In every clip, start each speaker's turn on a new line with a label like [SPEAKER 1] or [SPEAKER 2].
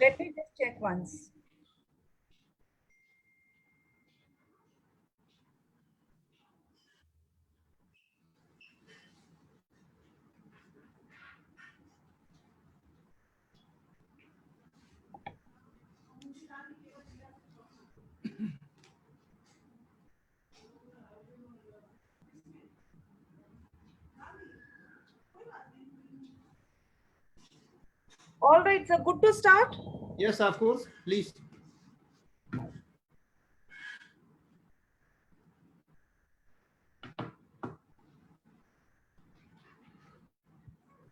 [SPEAKER 1] Let me just check once. All right, so good to start.
[SPEAKER 2] Yes, of course. Please.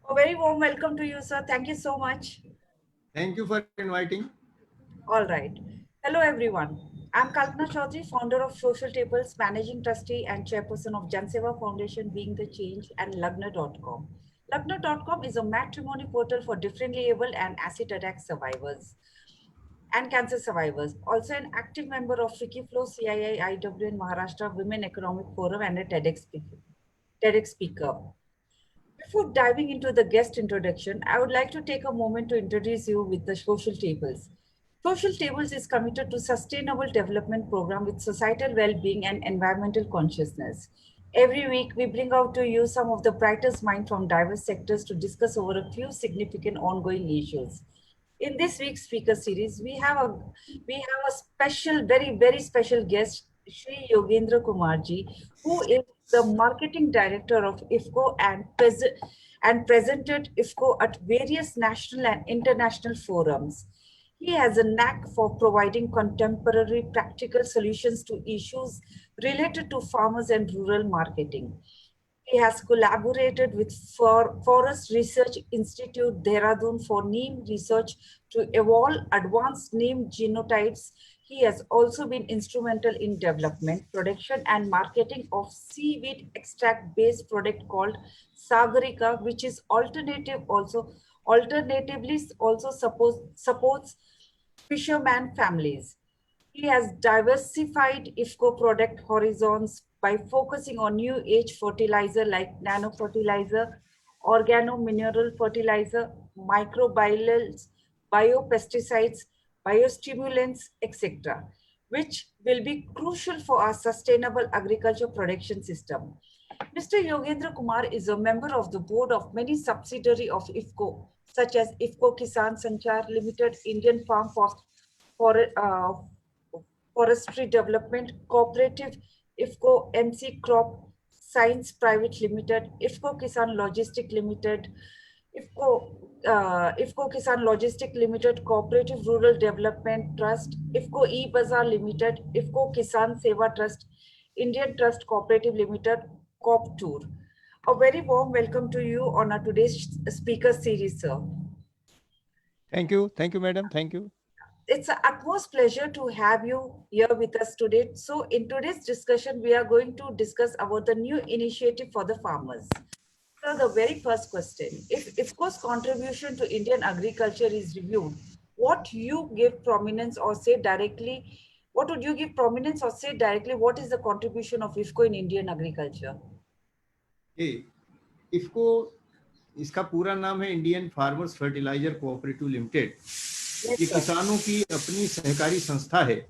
[SPEAKER 1] A very warm welcome to you, sir. Thank you so much.
[SPEAKER 2] Thank you for inviting.
[SPEAKER 1] All right. Hello, everyone. I'm Kalpana Chaudhary, founder of Social Tables, managing trustee and chairperson of Janseva Foundation, Being the Change, and Lagna.com. Lagna.com is a matrimony portal for differently able and acid attack survivors and cancer survivors. Also, an active member of Wikiflow CII IW in Maharashtra Women Economic Forum and a TEDx speaker. Before diving into the guest introduction, I would like to take a moment to introduce you with the Social Tables. Social Tables is committed to sustainable development program with societal well-being and environmental consciousness. Every week, we bring out to you some of the brightest minds from diverse sectors to discuss over a few significant ongoing issues. In this week's speaker series, we have a special, very special guest, Sri Yogendra Kumarji, who is the marketing director of IFCO and presented IFCO at various national and international forums. He has a knack for providing contemporary practical solutions to issues related to farmers and rural marketing. He has collaborated with Forest Research Institute Dehradun for neem research to evolve advanced neem genotypes. He has also been instrumental in development, production, and marketing of seaweed extract-based product called Sagarika, which is alternatively also supports fisherman families. He has diversified IFCO product horizons by focusing on new age fertilizer like nano fertilizer, organo-mineral fertilizer, microbials, biopesticides, biostimulants, etc., which will be crucial for our sustainable agriculture production system. Mr. Yogendra Kumar is a member of the board of many subsidiaries of IFCO, such as IFCO Kisan Sanchar Limited, Indian Farm for Forestry Development Cooperative, IFCO MC Crop Science Private Limited, IFCO Kisan Logistic Limited, IFCO Kisan Logistic Limited, Cooperative Rural Development Trust, IFCO E-Bazaar Limited, IFCO Kisan Seva Trust, Indian Trust Cooperative Limited, COP Tour. A very warm welcome to you on our today's speaker series, sir.
[SPEAKER 2] Thank you. Thank you, madam. Thank you.
[SPEAKER 1] It's an utmost pleasure to have you here with us today. So in today's discussion, we are going to discuss about the new initiative for the farmers. So the very first question, if IFCO's contribution to Indian agriculture is reviewed, what you give prominence or say directly, what would you give prominence or say directly, what is the contribution of IFCO in Indian agriculture?
[SPEAKER 2] IFCO, इसका पूरा नाम है Indian farmers fertiliser cooperative limited. ये किसानों की अपनी सहकारी संस्था है।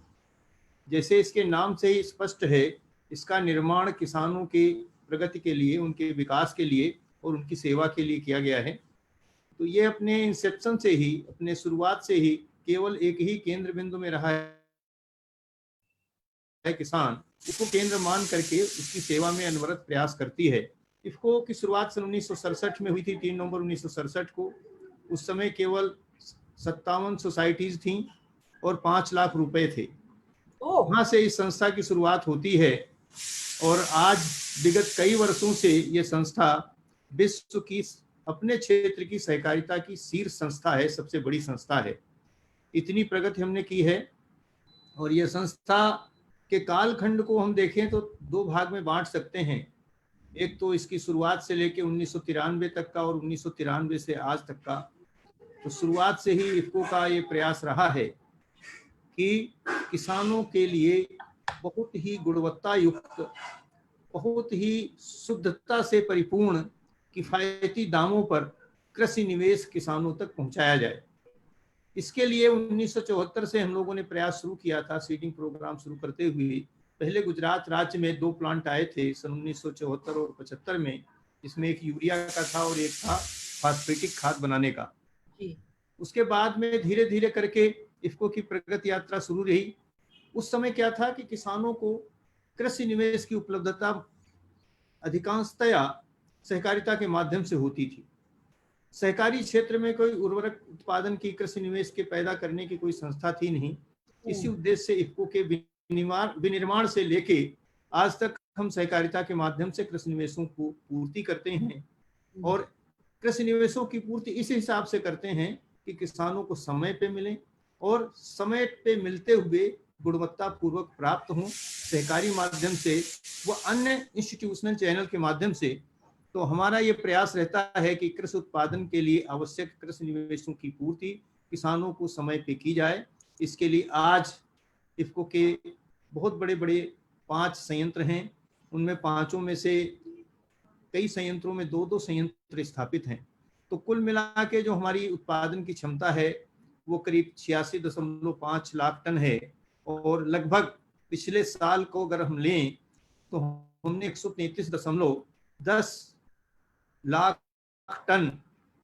[SPEAKER 2] जैसे इसके नाम से ही स्पष्ट है, इसका निर्माण किसानों के प्रगति के लिए, उनके विकास के लिए और उनकी सेवा के लिए किया गया है। तो ये अपने इंसेप्शन से ही, अपने शुरुआत से ही केवल एक ही केंद्र बिंदु में रहा है, किसान उसको केंद्र मान करके उसकी सेवा में अनवरत प्रयास करती है। इफको की शुरुआत सन 1967 में हुई थी, 3 नवंबर 1967 को। उस समय केवल 57 सोसाइटीज थी और 5 लाख रुपए थे। वहां से इस संस्था की शुरुआत होती है और आज विगत कई वर्षों से ये संस्था विश्व की अपने क्षेत्र की सहकारिता की शीर्ष संस्था है, सबसे बड़ी संस्था है। इतनी प्रगति हमने की है। और यह संस्था के कालखंड को हम देखें तो 2 भाग में बांट सकते हैं। एक तो इसकी शुरुआत से लेकर 1993 तक का और 1993 से आज तक का। तो शुरुआत से ही इफको का ये प्रयास रहा है कि किसानों के लिए बहुत ही गुणवत्ता युक्त, बहुत ही शुद्धता से परिपूर्ण, किफायती दामों पर कृषि निवेश किसानों तक पहुंचाया जाए। इसके लिए 1974 से हम लोगों ने प्रयास शुरू किया था। सीडिंग प्रोग्राम शुरू करते हुए पहले गुजरात राज्य में 2 प्लांट आए थे सन 1974 और 75 में, जिसमें एक यूरिया का था और एक था फास्फेटिक खाद बनाने का। उसके बाद में धीरे धीरे करके इफ्को की प्रगति यात्रा शुरू रही। उस समय क्या था कि किसानों को कृषि निवेश की उपलब्धता अधिकांशतया सहकारिता के माध्यम से होती थी। सहकारी क्षेत्र में कोई उर्वरक उत्पादन की कृषि निवेश के पैदा करने की कोई संस्था थी नहीं। इसी उद्देश्य से इफ्को के विनिर्माण से लेके आज तक हम सहकारिता के माध्यम से कृषि निवेशों को पूर्ति करते हैं, और कृषि निवेशों की पूर्ति इस हिसाब से करते हैं कि किसानों को समय पे मिले और समय पे मिलते हुए गुणवत्ता पूर्वक प्राप्त हों, सहकारी माध्यम से व अन्य इंस्टीट्यूशनल चैनल के माध्यम से। तो हमारा ये प्रयास रहता है कि कृषि उत्पादन के लिए आवश्यक कृषि निवेशों की पूर्ति किसानों को समय पे की जाए। इसके लिए आज इफ्को के बहुत बड़े बड़े 5 संयंत्र हैं। उनमें 5 में से कई संयंत्रों में 2-2 संयंत्र स्थापित हैं। तो कुल मिला के जो हमारी उत्पादन की क्षमता है वो करीब 86.5 लाख टन है, और लगभग पिछले साल को अगर हम लें तो हमने 133.10 लाख टन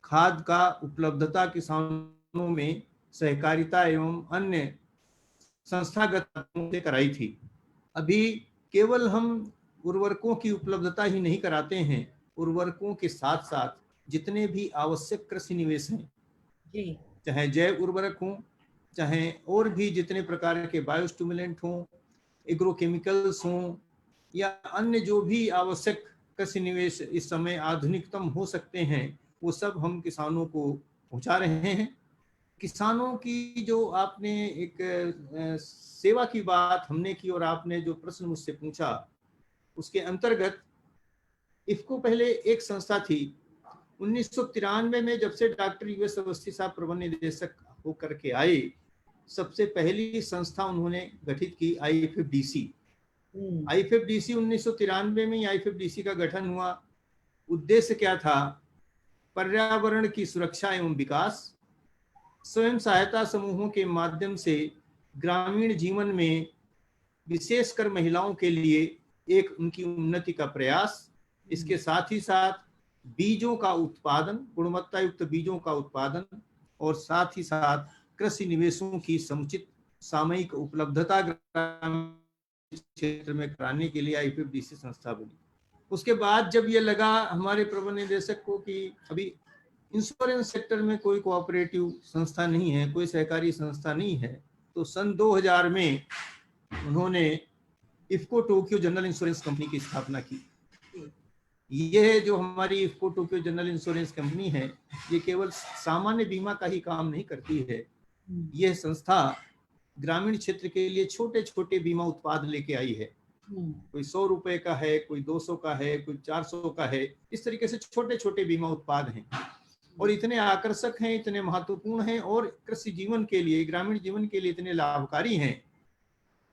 [SPEAKER 2] खाद का उपलब्धता किसानों में सहकारिता एवं अन्य संस्थागत से कराई थी। अभी केवल हम उर्वरकों की उपलब्धता ही नहीं कराते हैं, उर्वरकों के साथ साथ जितने भी आवश्यक कृषि निवेश हैं, चाहे जैव उर्वरक हों, चाहे और भी जितने प्रकार के बायोस्टिमुलेंट हों, एग्रोकेमिकल्स हों, या अन्य जो भी आवश्यक कृषि निवेश इस समय आधुनिकतम हो सकते हैं, वो सब हम किसानों को पहुंचा रहे हैं। किसानों की जो आपने एक सेवा की बात हमने की और आपने जो प्रश्न मुझसे पूछा, उसके अंतर्गत इफ्को पहले एक संस्था थी। 1993 में जब से डॉक्टर यूएस अवस्थी साहब प्रबंध निदेशक होकर के आए, सबसे पहली संस्था उन्होंने गठित की आईएफएफडीसी। आईएफएफडीसी 1993 में आईएफएफडीसी का गठन हुआ। उद्देश्य क्या था? पर्यावरण की सुरक्षा एवं विकास, स्वयं सहायता समूहों के माध्यम से ग्रामीण जीवन में विशेषकर महिलाओं के लिए एक उनकी उन्नति का प्रयास, इसके साथ ही साथ बीजों का उत्पादन, गुणवत्ता युक्त बीजों का उत्पादन, और साथ ही साथ कृषि निवेशों की समुचित सामयिक उपलब्धता ग्रामीण क्षेत्र में कराने के लिए आईएफएफडीसी संस्था बनी। उसके बाद जब ये लगा हमारे प्रबंध निदेशक को कि अभी इंश्योरेंस सेक्टर में कोई कोऑपरेटिव संस्था नहीं है, कोई सहकारी संस्था नहीं है, तो सन 2000 में उन्होंने IFFCO Tokyo general insurance company की स्थापना की। ये जो हमारी IFFCO Tokyo general insurance company है, ये केवल सामान्य बीमा का ही काम नहीं करती है। यह संस्था ग्रामीण क्षेत्र के लिए छोटे छोटे बीमा उत्पाद लेके आई है। कोई 100 रुपए का है, कोई 200 का है, कोई 400 का है। इस तरीके से छोटे छोटे बीमा उत्पाद हैं और इतने आकर्षक हैं, इतने महत्वपूर्ण हैं और कृषि जीवन के लिए, ग्रामीण जीवन के लिए इतने लाभकारी हैं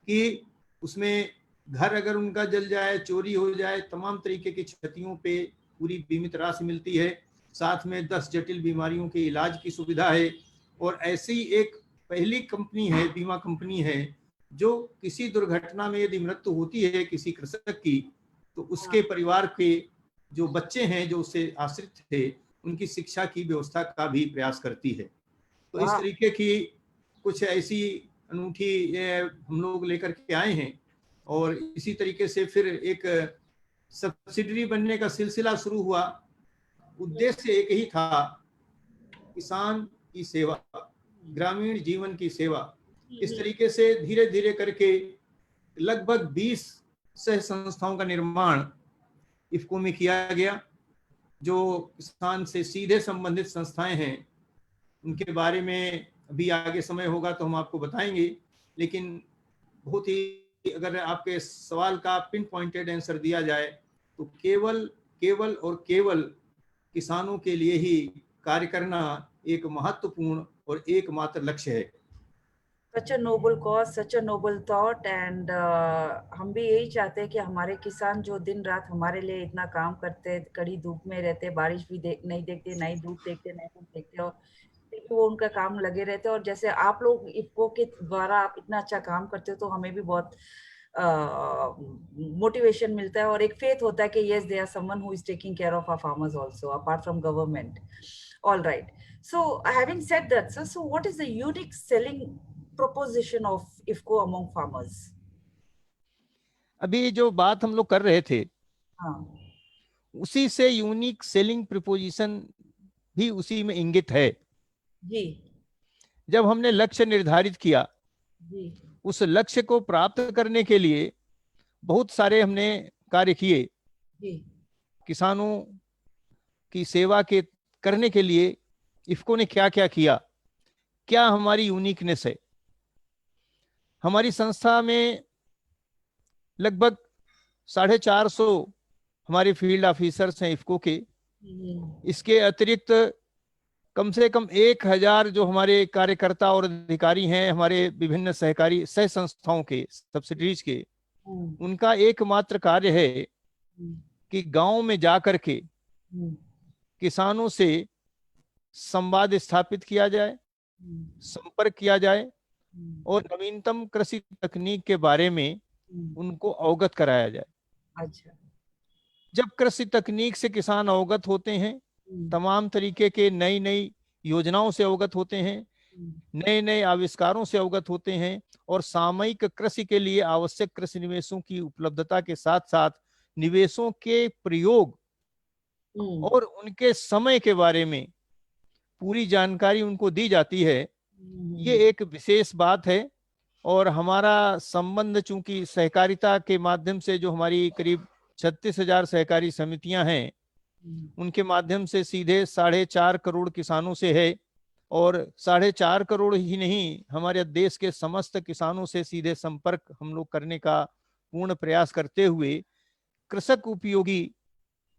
[SPEAKER 2] कि उसमें घर अगर उनका जल जाए, चोरी हो जाए, तमाम तरीके की क्षतियों पे पूरी बीमित राशि मिलती है। साथ में 10 जटिल बीमारियों के इलाज की सुविधा है। और ऐसी एक पहली कंपनी है, बीमा कंपनी है, जो किसी दुर्घटना में यदि मृत्यु होती है किसी कृषक की, तो उसके परिवार के जो बच्चे हैं जो उससे आश्रित थे, उनकी शिक्षा की व्यवस्था का भी प्रयास करती है। तो इस तरीके की कुछ ऐसी अनूठी हम लोग लेकर के आए हैं। और इसी तरीके से फिर एक सब्सिडरी बनने का सिलसिला शुरू हुआ। उद्देश्य एक ही था, किसान की सेवा, ग्रामीण जीवन की सेवा। इस तरीके से धीरे धीरे करके लगभग 20 सह संस्थाओं का निर्माण इफ्को में किया गया। जो किसान से सीधे संबंधित संस्थाएं हैं उनके बारे में अभी आगे समय होगा तो हम आपको बताएंगे, लेकिन बहुत ही अगर आपके सवाल का पिन पॉइंटेड आंसर दिया जाए तो केवल और केवल किसानों के लिए ही कार्य करना एक महत्वपूर्ण और एकमात्र लक्ष्य है।
[SPEAKER 1] Such a noble cause, such a noble thought, and हम भी यही चाहते हैं कि हमारे किसान जो दिन रात हमारे लिए इतना काम करते, कड़ी धूप में रहते, बारिश भी नहीं देखते, नहीं धूप देखते, नहीं धूप देखते, और कि वो उनका काम लगे रहते हैं, और जैसे आप लोग इफ्को के द्वारा आप इतना अच्छा काम करते हो तो हमें भी बहुत मोटिवेशन मिलता है और एक फेथ होता है कि yes there someone who is taking care of our farmers also apart from government. All right. So, having said that, sir, so what is the unique selling proposition of IFCO among farmers?
[SPEAKER 2] अभी जो बात हम लोग कर रहे थे
[SPEAKER 1] हाँ.
[SPEAKER 2] उसी से यूनिक सेलिंग प्रपोजिशन भी उसी में इंगित है.
[SPEAKER 1] जी.
[SPEAKER 2] जब हमने लक्ष्य निर्धारित किया,
[SPEAKER 1] जी.
[SPEAKER 2] उस लक्ष्य को प्राप्त करने के लिए बहुत सारे हमने कार्य किए.
[SPEAKER 1] जी.
[SPEAKER 2] किसानों की सेवा के करने के लिए इफ्को ने क्या क्या किया, क्या हमारी यूनिकनेस है. हमारी संस्था में लगभग 450 हमारे फील्ड ऑफिसर्स हैं इफ्को के. इसके अतिरिक्त कम से कम 1000 जो हमारे कार्यकर्ता और अधिकारी हैं हमारे विभिन्न सहकारी सह संस्थाओं के सब्सिडीज के. उनका एकमात्र कार्य है कि गांव में जाकर के किसानों से संवाद स्थापित किया जाए, संपर्क किया जाए और नवीनतम कृषि तकनीक के बारे में उनको अवगत कराया जाए.
[SPEAKER 1] अच्छा.
[SPEAKER 2] जब कृषि तकनीक से किसान अवगत होते हैं, तमाम तरीके के नई नई योजनाओं से अवगत होते हैं, नए नए आविष्कारों से अवगत होते हैं और सामयिक कृषि के लिए आवश्यक कृषि निवेशों की उपलब्धता के साथ साथ निवेशों के प्रयोग और उनके समय के बारे में पूरी जानकारी उनको दी जाती है. ये एक विशेष बात है. और हमारा संबंध चूंकि सहकारिता के माध्यम से, जो हमारी करीब 36,000 सहकारी समितियां हैं उनके माध्यम से सीधे 4.5 करोड़ किसानों से है. और 4.5 करोड़ ही नहीं, हमारे देश के समस्त किसानों से सीधे संपर्क हम लोग करने का पूर्ण प्रयास करते हुए कृषक उपयोगी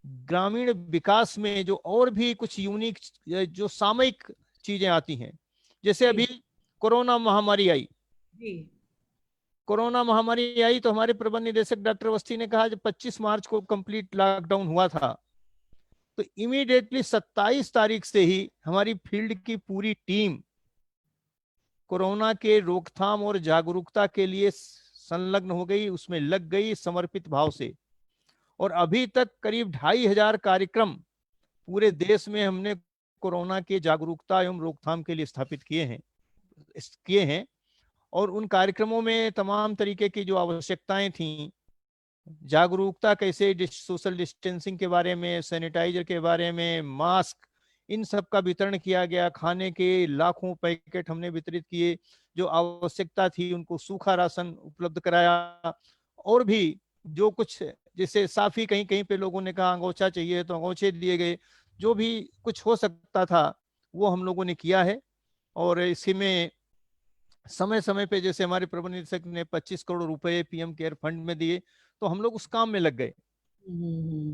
[SPEAKER 2] ग्रामीण विकास में जो और भी कुछ यूनिक जो सामयिक चीजें आती हैं, जैसे अभी कोरोना महामारी आई. कोरोना महामारी आई तो हमारे प्रबंध निदेशक डॉक्टर अवस्थी ने कहा जब 25 मार्च को कंप्लीट लॉकडाउन हुआ था तो इमीडिएटली 27 तारीख से ही हमारी फील्ड की पूरी टीम कोरोना के रोकथाम और जागरूकता के लिए संलग्न हो गई, उसमें लग गई समर्पित भाव से. और अभी तक करीब 2,500 कार्यक्रम पूरे देश में हमने कोरोना के जागरूकता एवं रोकथाम के लिए स्थापित किए हैं. और उन कार्यक्रमों में तमाम तरीके की जो आवश्यकताएं थी, जागरूकता कैसे सोशल डिस्टेंसिंग के बारे में, सैनिटाइजर के बारे में, मास्क, इन सब का वितरण किया गया. खाने के लाखों पैकेट हमने वितरित किए. जो आवश्यकता थी उनको सूखा राशन उपलब्ध कराया. और भी जो कुछ, जैसे साफी कहीं कहीं पे लोगों ने कहा अंगोछा चाहिए तो अंगोछे दिए गए. जो भी कुछ हो सकता था वो हम लोगों ने किया है. और इसी में समय समय पे जैसे हमारे प्रबंध निदेशक ने 25 करोड़ रुपए पीएम केयर फंड में दिए तो हम लोग उस काम में लग गए.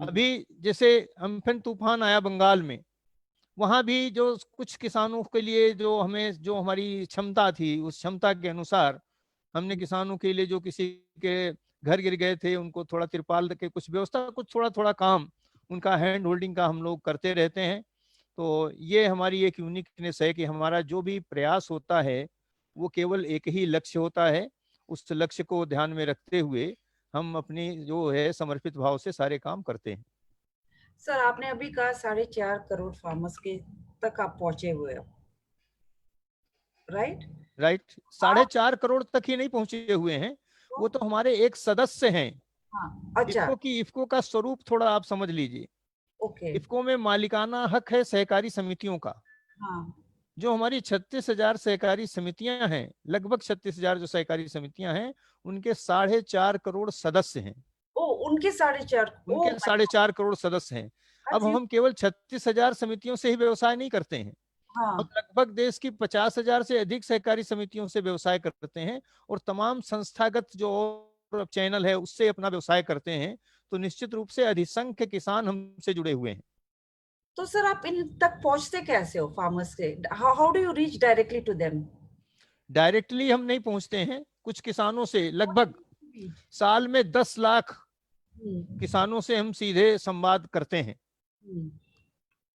[SPEAKER 2] अभी जैसे अम्फन तूफान आया बंगाल में, वहां भी जो कुछ किसानों के लिए जो हमारी क्षमता थी उस क्षमता के अनुसार हमने किसानों के लिए, जो किसी के घर गिर गए थे, उनको थोड़ा तिरपाल के कुछ व्यवस्था, कुछ थोड़ा थोड़ा काम उनका हैंड होल्डिंग का हम लोग करते रहते हैं. तो ये हमारी एक यूनिकनेस है कि हमारा जो भी प्रयास होता है वो केवल एक ही लक्ष्य होता है. उस लक्ष्य को ध्यान में रखते हुए हम अपनी जो है समर्पित भाव से सारे काम करते हैं.
[SPEAKER 1] सर, आपने अभी कहा 4.5 करोड़ फार्मर्स के तक आप पहुंचे हुए हो, राइट?
[SPEAKER 2] 4.5 करोड़ तक ही नहीं पहुंचे हुए हैं, वो तो हमारे एक सदस्य हैं.
[SPEAKER 1] हाँ. अच्छा.
[SPEAKER 2] इफ्को का स्वरूप थोड़ा आप समझ लीजिए.
[SPEAKER 1] ओके.
[SPEAKER 2] इफ्को में मालिकाना हक है सहकारी समितियों का.
[SPEAKER 1] हाँ.
[SPEAKER 2] जो हमारी 36,000 सहकारी समितियां हैं, लगभग 36,000 जो सहकारी समितियां हैं, उनके 4.5 करोड़ सदस्य हैं.
[SPEAKER 1] ओ, उनके 4.5.
[SPEAKER 2] उनके 4.5 करोड़ सदस्य हैं. अब हम केवल 36,000 समितियों से ही व्यवसाय नहीं करते हैं.
[SPEAKER 1] हाँ.
[SPEAKER 2] हम लगभग देश की 50,000 से अधिक सहकारी समितियों से व्यवसाय करते हैं और तमाम संस्थागत जो चैनल है उससे अपना व्यवसाय करते हैं. तो निश्चित रूप से अधिसंख्य किसान हमसे जुड़े हुए हैं.
[SPEAKER 1] तो सर, आप इन तक पहुंचते कैसे हो फार्मर्स से? How do you reach directly to them?
[SPEAKER 2] Directly हम नहीं पहुंचते हैं. कुछ किसानों से लगभग साल में 10 लाख किसानों से हम सीधे संवाद करते हैं.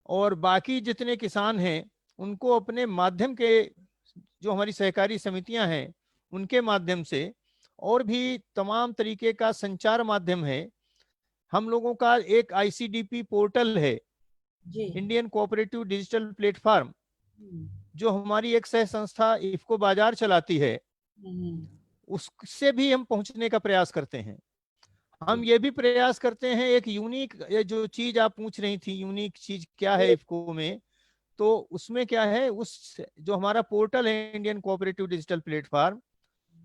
[SPEAKER 2] और बाकी जितने किसान हैं उनको अपने माध्यम के, जो हमारी सहकारी समितियां हैं उनके माध्यम से, और भी तमाम तरीके का संचार माध्यम है। हम लोगों का एक आईसीडीपी पोर्टल है,
[SPEAKER 1] जी।
[SPEAKER 2] इंडियन कोऑपरेटिव डिजिटल प्लेटफॉर्म,
[SPEAKER 1] हम्म,
[SPEAKER 2] जो हमारी एक सह संस्था इफ्को बाजार चलाती है,
[SPEAKER 1] हम्म,
[SPEAKER 2] उससे भी हम पहुंचने का प्रयास करते हैं। हम
[SPEAKER 1] जी।
[SPEAKER 2] ये भी प्रयास करते हैं, एक यूनिक, ये जो चीज आप पूछ रही थी, यूनिक चीज क्या है
[SPEAKER 1] ये-
[SPEAKER 2] इफ्को में, तो उसमें क्या है, उस जो हमारा पोर्टल है Indian cooperative digital platform,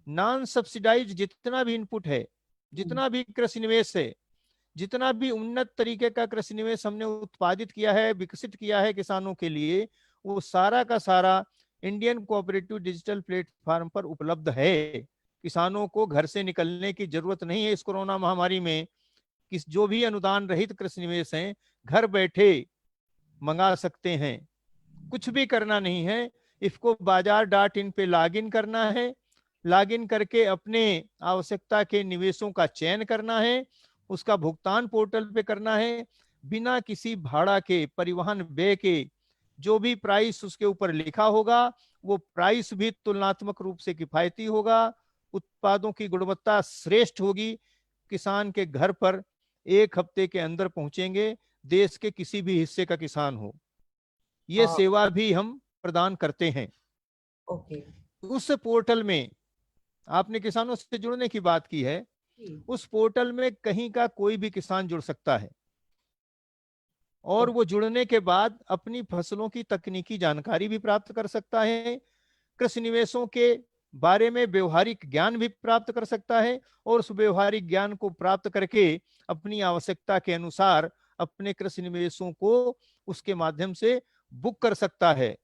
[SPEAKER 2] non subsidise जितना भी इनपुट है,
[SPEAKER 1] हम्म,
[SPEAKER 2] जितना भी कृषि निवेश है, जितना भी उन्नत तरीके का कृषि निवेश हमने उत्पादित किया है, विकसित किया है किसानों के लिए, वो सारा का सारा इंडियन कोऑपरेटिव डिजिटल प्लेटफॉर्म पर उपलब्ध है। किसानों को घर से निकलने की जरूरत नहीं है इस कोरोना महामारी में। किस जो भी अनुदान रहित कृषि निवेश हैं, घर बैठे मंगा सकते हैं, कुछ भी करना नहीं है। इसको बाजार.in पे लॉगिन करना है, लॉगिन करके अपने आवश्यकता के निवेशों का चयन करना है, उसका भुगतान पोर्टल पे करना है, बिना किसी भाड़ा के, परिवहन व्यय के। जो भी प्राइस उसके ऊपर लिखा होगा, वो प्राइस भी तुलनात्मक रूप से किफायती होगा, उत्पादों की गुणवत्ता श्रेष्ठ होगी, किसान के घर पर 1 हफ्ते के अंदर पहुंचेंगे, देश के किसी भी हिस्से का किसान हो। ये
[SPEAKER 1] हाँ,
[SPEAKER 2] सेवा भी हम प्रदान करते हैं।
[SPEAKER 1] ओके।
[SPEAKER 2] उस पोर्टल में, आपने किसानों से जुड़ने की बात की है,
[SPEAKER 1] जी,
[SPEAKER 2] उस पोर्टल में कहीं का कोई भी किसान जुड़ सकता है, और वो जुड़ने के बाद अपनी फसलों की तकनीकी जानकारी भी प्राप्त कर सकता है, कृषि निवेशों के बारे में व्यवहारिक ज्ञान भी प्राप्त कर सकता है, और उस व्यवहारिक ज्ञान को प्राप्त करके अपनी आवश्यकता के अनुसार अपने कृषि निवेशों को उसके माध्यम से बुक कर सकता है,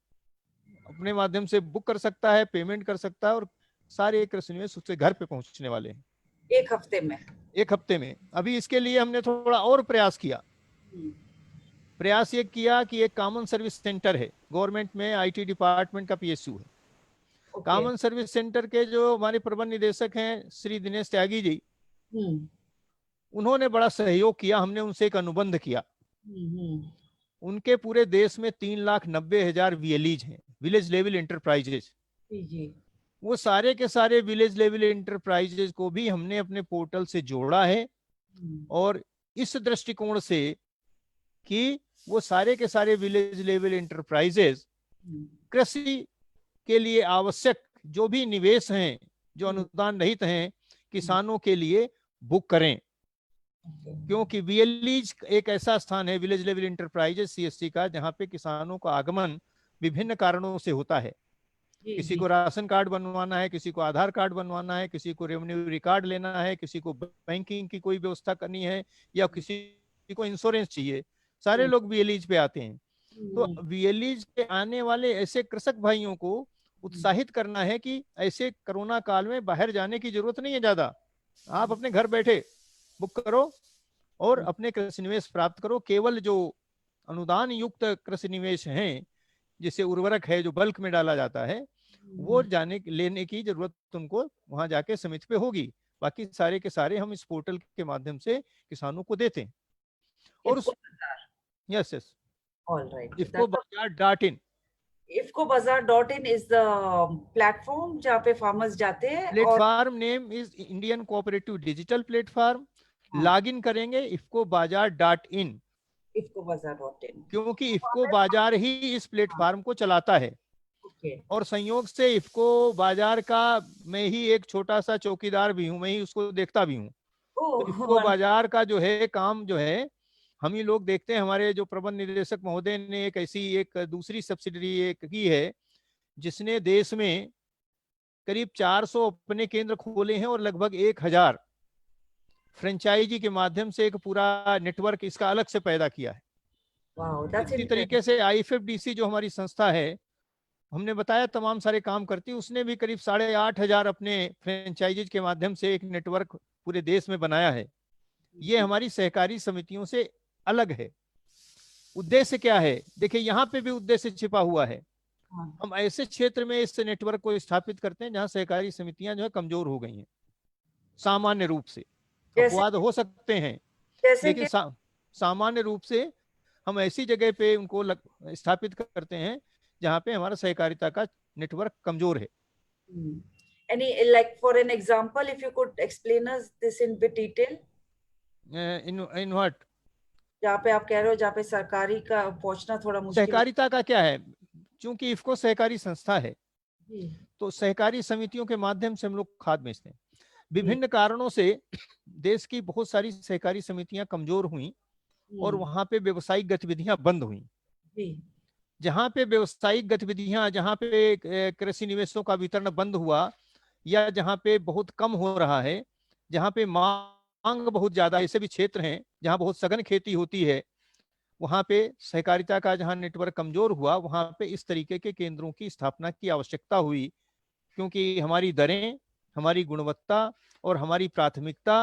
[SPEAKER 2] अपने माध्यम से बुक कर सकता है, पेमेंट कर सकता है, और सारे कृषि निवेश उसके घर पे पहुंचने वाले हैं
[SPEAKER 1] 1 हफ्ते में।
[SPEAKER 2] 1 हफ्ते में। अभी इसके लिए हमने थोड़ा और प्रयास किया।
[SPEAKER 1] हम्म,
[SPEAKER 2] प्रयास ये किया कि एक कॉमन सर्विस सेंटर है, गवर्नमेंट में आईटी डिपार्टमेंट का पीएसयू है।
[SPEAKER 1] ओके।
[SPEAKER 2] कॉमन सर्विस सेंटर के जो हमारे प्रबंध निदेशक हैं श्री दिनेश त्यागी जी,
[SPEAKER 1] हम्म,
[SPEAKER 2] उन्होंने बड़ा सहयोग किया। हमने उनसे एक अनुबंध किया।
[SPEAKER 1] हम्म,
[SPEAKER 2] उनके पूरे देश में 3,90,000 वीएलईज हैं, विलेज लेवल इंटरप्राइजेज।
[SPEAKER 1] जी, जी।
[SPEAKER 2] वो सारे के सारे विलेज लेवल इंटरप्राइजेज को भी हमने अपने पोर्टल से जोड़ा है,
[SPEAKER 1] हम्म,
[SPEAKER 2] और इस दृष्टिकोण से कि वो सारे के सारे विलेज लेवल इंटरप्राइजेज
[SPEAKER 1] हम्म,
[SPEAKER 2] कृषि के लिए आवश्यक जो भी निवेश हैं, जो
[SPEAKER 1] हम्म,
[SPEAKER 2] अनुदान रहित हैं,
[SPEAKER 1] हम्म,
[SPEAKER 2] किसानों के लिए बुक करें।
[SPEAKER 1] ओके।
[SPEAKER 2] क्योंकि वीएलईज एक ऐसा स्थान है, विलेज लेवल इंटरप्राइजेस सीएससी का, जहाँ पे किसानों का आगमन विभिन्न कारणों से होता है।
[SPEAKER 1] जी,
[SPEAKER 2] किसी
[SPEAKER 1] जी।
[SPEAKER 2] को राशन कार्ड बनवाना है, किसी को आधार कार्ड बनवाना है, किसी को रेवेन्यू रिकॉर्ड लेना है, किसी को बैंकिंग की कोई व्यवस्था करनी है, या किसी को इंश्योरेंस चाहिए, सारे
[SPEAKER 1] हम्म,
[SPEAKER 2] लोग वीएलईज पे आते हैं। तो
[SPEAKER 1] हम्म,
[SPEAKER 2] वीएलईज पे आने वाले ऐसे कृषक भाइयों को
[SPEAKER 1] हम्म,
[SPEAKER 2] उत्साहित करना है कि ऐसे कोरोना काल में बाहर जाने की जरूरत नहीं है ज्यादा, आप अपने घर बैठे बुक करो और
[SPEAKER 1] हम्म,
[SPEAKER 2] अपने कृषि निवेश प्राप्त करो। केवल जो अनुदान युक्त कृषि निवेश हैं, जैसे उर्वरक है जो बल्क में डाला जाता है, वो
[SPEAKER 1] हम्म,
[SPEAKER 2] जाने लेने की जरूरत उनको वहां जाके समिति पे होगी। बाकी सारे के सारे हम इस पोर्टल के माध्यम से किसानों को देते हैं। और
[SPEAKER 1] इफ्को
[SPEAKER 2] उस,
[SPEAKER 1] Bazar.
[SPEAKER 2] Yes yes,
[SPEAKER 1] all right,
[SPEAKER 2] IFFCO बाजार.in
[SPEAKER 1] IFFCO Bazar .in is the platform जहाँ पे फार्मर्स जाते हैं और
[SPEAKER 2] platform name is Indian cooperative digital platform.
[SPEAKER 1] हाँ,
[SPEAKER 2] लॉग इन करेंगे इफ्को बाजार.in,
[SPEAKER 1] इफ्को बाजार .in।
[SPEAKER 2] क्योंकि
[SPEAKER 1] तो वहाँ
[SPEAKER 2] इफ्को
[SPEAKER 1] पे
[SPEAKER 2] बाजार ही इस
[SPEAKER 1] हाँ,
[SPEAKER 2] प्लेटफॉर्म को चलाता है।
[SPEAKER 1] ओके।
[SPEAKER 2] और संयोग से इफ्को बाजार का मैं ही एक छोटा सा चौकीदार भी हूँ, मैं ही उसको देखता भी हूँ। तो
[SPEAKER 1] ओह,
[SPEAKER 2] इफ्को बाजार का जो है काम जो है, हम ही लोग देखते हैं। हमारे जो प्रबंध निदेशक महोदय ने एक ऐसी एक दूसरी सब्सिडरी एक की है, जिसने देश में करीब 400 अपने केंद्र खोले हैं, और लगभग 1,000 फ्रेंचाइजी के माध्यम से एक पूरा नेटवर्क इसका अलग से पैदा किया है।
[SPEAKER 1] वाओ, दैट्स
[SPEAKER 2] इसी तरीके
[SPEAKER 1] इंटरेस्टिंग।
[SPEAKER 2] से आईएफएफडीसी जो हमारी संस्था है, हमने बताया तमाम सारे काम करती है, उसने भी करीब 8,500 अपने फ्रेंचाइजीज के माध्यम से एक नेटवर्क पूरे देश में बनाया है। ये हमारी सहकारी समितियों से अलग है। उद्देश्य क्या है, देखिए यहाँ पे भी उद्देश्य छिपा हुआ है।
[SPEAKER 1] हाँ,
[SPEAKER 2] हम ऐसे क्षेत्र में इस नेटवर्क को स्थापित करते हैं जहाँ सहकारी समितियां जो है कमजोर हो गई हैं सामान्य रूप से।
[SPEAKER 1] जैसे
[SPEAKER 2] अपवाद हो सकते हैं,
[SPEAKER 1] जैसे
[SPEAKER 2] लेकिन
[SPEAKER 1] कि
[SPEAKER 2] सामान्य रूप से हम ऐसी जगह पे उनको स्थापित करते हैं जहाँ पे हमारा सहकारिता का नेटवर्क कमजोर है।
[SPEAKER 1] Any, like for an example, if you could explain us this in bit detail?
[SPEAKER 2] In what?
[SPEAKER 1] जहाँ पे आप कह रहे हो जहाँ पे सरकारी का पहुंचना थोड़ा मुश्किल है।
[SPEAKER 2] सहकारिता का क्या है, चूंकि इफको सहकारी संस्था है
[SPEAKER 1] जी,
[SPEAKER 2] तो सहकारी समितियों के माध्यम से हम लोग खाद बेचते हैं।
[SPEAKER 1] जी,
[SPEAKER 2] विभिन्न कारणों से देश की बहुत सारी सहकारी समितियां कमजोर हुई और वहां पे व्यवसायिक गतिविधियां बंद हुई।
[SPEAKER 1] जी,
[SPEAKER 2] जहां पे व्यवसायिक गतिविधियां, जहां पे कृषि निवेशों का वितरण बंद हुआ या जहां पे बहुत कम हो रहा है, जहां पे मांग बहुत ज्यादा, ऐसे भी क्षेत्र हैं जहां बहुत सघन खेती होती है, वहां पे सहकारिता का जहां नेटवर्क कमजोर हुआ, वहां पे इस तरीके के केंद्रों की स्थापना की आवश्यकता हुई। क्योंकि हमारी दरें, हमारी गुणवत्ता और हमारी प्राथमिकता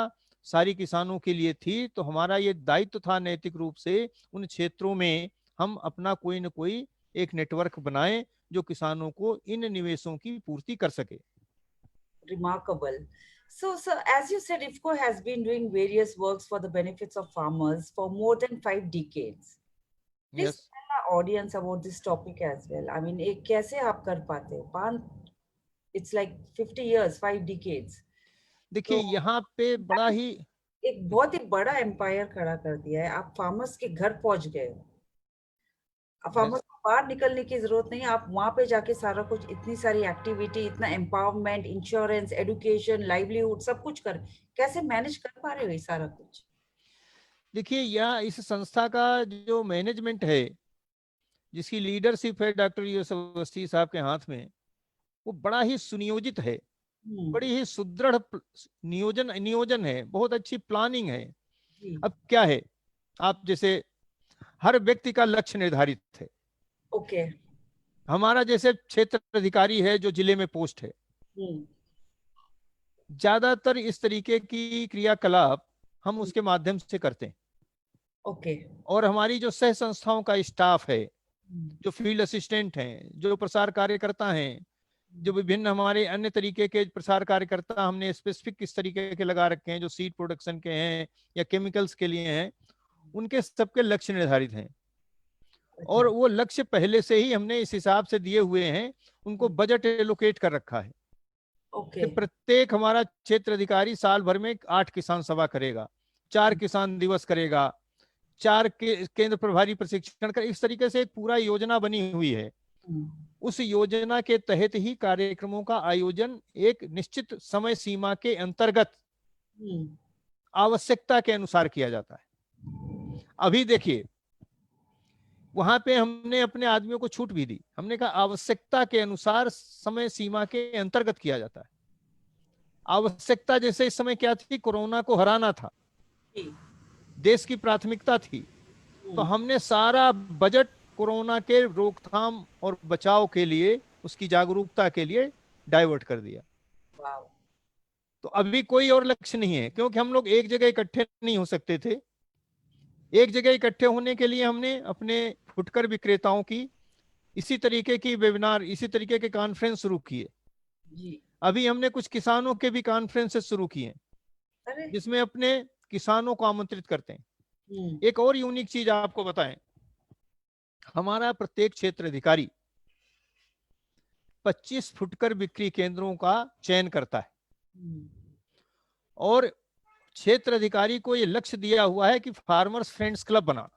[SPEAKER 2] सारी किसानों के लिए थी, तो हमारा ये दायित्व था नैतिक रूप से उन क्षेत्रों में हम अपना कोई न कोई एक नेटवर्क बनाएं जो किसानों को इन निवेशों की पूर्ति कर सके।
[SPEAKER 1] remarkable. So, sir, as you said, IFCO has been doing various works for the benefits of farmers for more than 5 decades. Please
[SPEAKER 2] yes,
[SPEAKER 1] tell our audience about this topic as well. I mean, एक कैसे आप कर पाते हो? It's like 50 years, 5 decades.
[SPEAKER 2] देखिए
[SPEAKER 1] तो
[SPEAKER 2] यहाँ पे बड़ा ही
[SPEAKER 1] एक बहुत ही बड़ा एम्पायर खड़ा कर दिया है। आप फार्मर्स के घर पहुंच गए हो। अब
[SPEAKER 2] यस,
[SPEAKER 1] फार्मर्स को बाहर निकलने की जरूरत नहीं है, आप वहां पे जाके सारा कुछ, इतनी सारी एक्टिविटी, इतना एम्पावरमेंट, इंश्योरेंस, एडुकेशन, लाइवलीहुड, सब कुछ कर, कैसे मैनेज कर पा रहे हो ये सारा कुछ?
[SPEAKER 2] देखिए यह इस संस्था का जो मैनेजमेंट है, जिसकी लीडरशिप है डॉक्टर यूसुफ अवस्थी साहब के हाथ में, वो बड़ा ही सुनियोजित है, बड़ी ही सुदृढ़ नियोजन नियोजन है, बहुत अच्छी प्लानिंग है।
[SPEAKER 1] जी,
[SPEAKER 2] अब क्या है, आप जैसे हर व्यक्ति का लक्ष्य निर्धारित है।
[SPEAKER 1] ओके,
[SPEAKER 2] हमारा जैसे क्षेत्र अधिकारी है जो जिले में पोस्ट है, ज्यादातर इस तरीके की क्रियाकलाप हम उसके माध्यम से करते हैं।
[SPEAKER 1] ओके,
[SPEAKER 2] और हमारी जो सह संस्थाओं का स्टाफ है, जो फील्ड असिस्टेंट हैं, जो प्रसार कार्यकर्ता हैं, जो विभिन्न हमारे अन्य तरीके के प्रसार कार्यकर्ता हमने स्पेसिफिक किस तरीके के लगा रखे हैं, जो सीड प्रोडक्शन के हैं या केमिकल्स के लिए हैं, उनके सबके लक्ष्य निर्धारित हैं। और वो लक्ष्य पहले से ही हमने इस हिसाब से दिए हुए हैं, उनको बजट एलोकेट कर रखा है
[SPEAKER 1] ओके,
[SPEAKER 2] कि प्रत्येक हमारा क्षेत्र अधिकारी साल भर में 8 किसान सभा करेगा, 4 किसान दिवस करेगा, 4 केंद्र प्रभारी प्रशिक्षण कर, इस तरीके से एक पूरा योजना बनी हुई है। उस योजना के तहत ही कार्यक्रमों का आयोजन एक निश्चित समय सीमा के अंतर्गत आवश्यकता के अनुसार किया जाता है। अभी देखिए वहां पे हमने अपने आदमियों को छूट भी दी, हमने कहा आवश्यकता के अनुसार समय सीमा के अंतर्गत किया जाता है। आवश्यकता जैसे इस समय क्या थी, कोरोना को हराना था, देश की प्राथमिकता थी, तो हमने सारा बजट कोरोना के रोकथाम और बचाव के लिए, उसकी जागरूकता के लिए डाइवर्ट कर दिया। तो अभी कोई और लक्ष्य नहीं है, क्योंकि हम लोग एक जगह इकट्ठे नहीं हो सकते थे। एक जगह इकट्ठे होने के लिए हमने अपने फुटकर विक्रेताओं की इसी तरीके की वेबिनार, इसी तरीके के कॉन्फ्रेंस शुरू किए। अभी हमने कुछ किसानों के भी कॉन्फ्रेंसेस शुरू किए, जिसमें अपने किसानों को आमंत्रित करते हैं। एक और यूनिक चीज आपको बताएं, हमारा प्रत्येक क्षेत्र अधिकारी 25 फुटकर बिक्री केंद्रों का चयन करता है और क्षेत्र अधिकारी को यह लक्ष्य दिया हुआ है कि फार्मर्स फ्रेंड्स क्लब बनाना।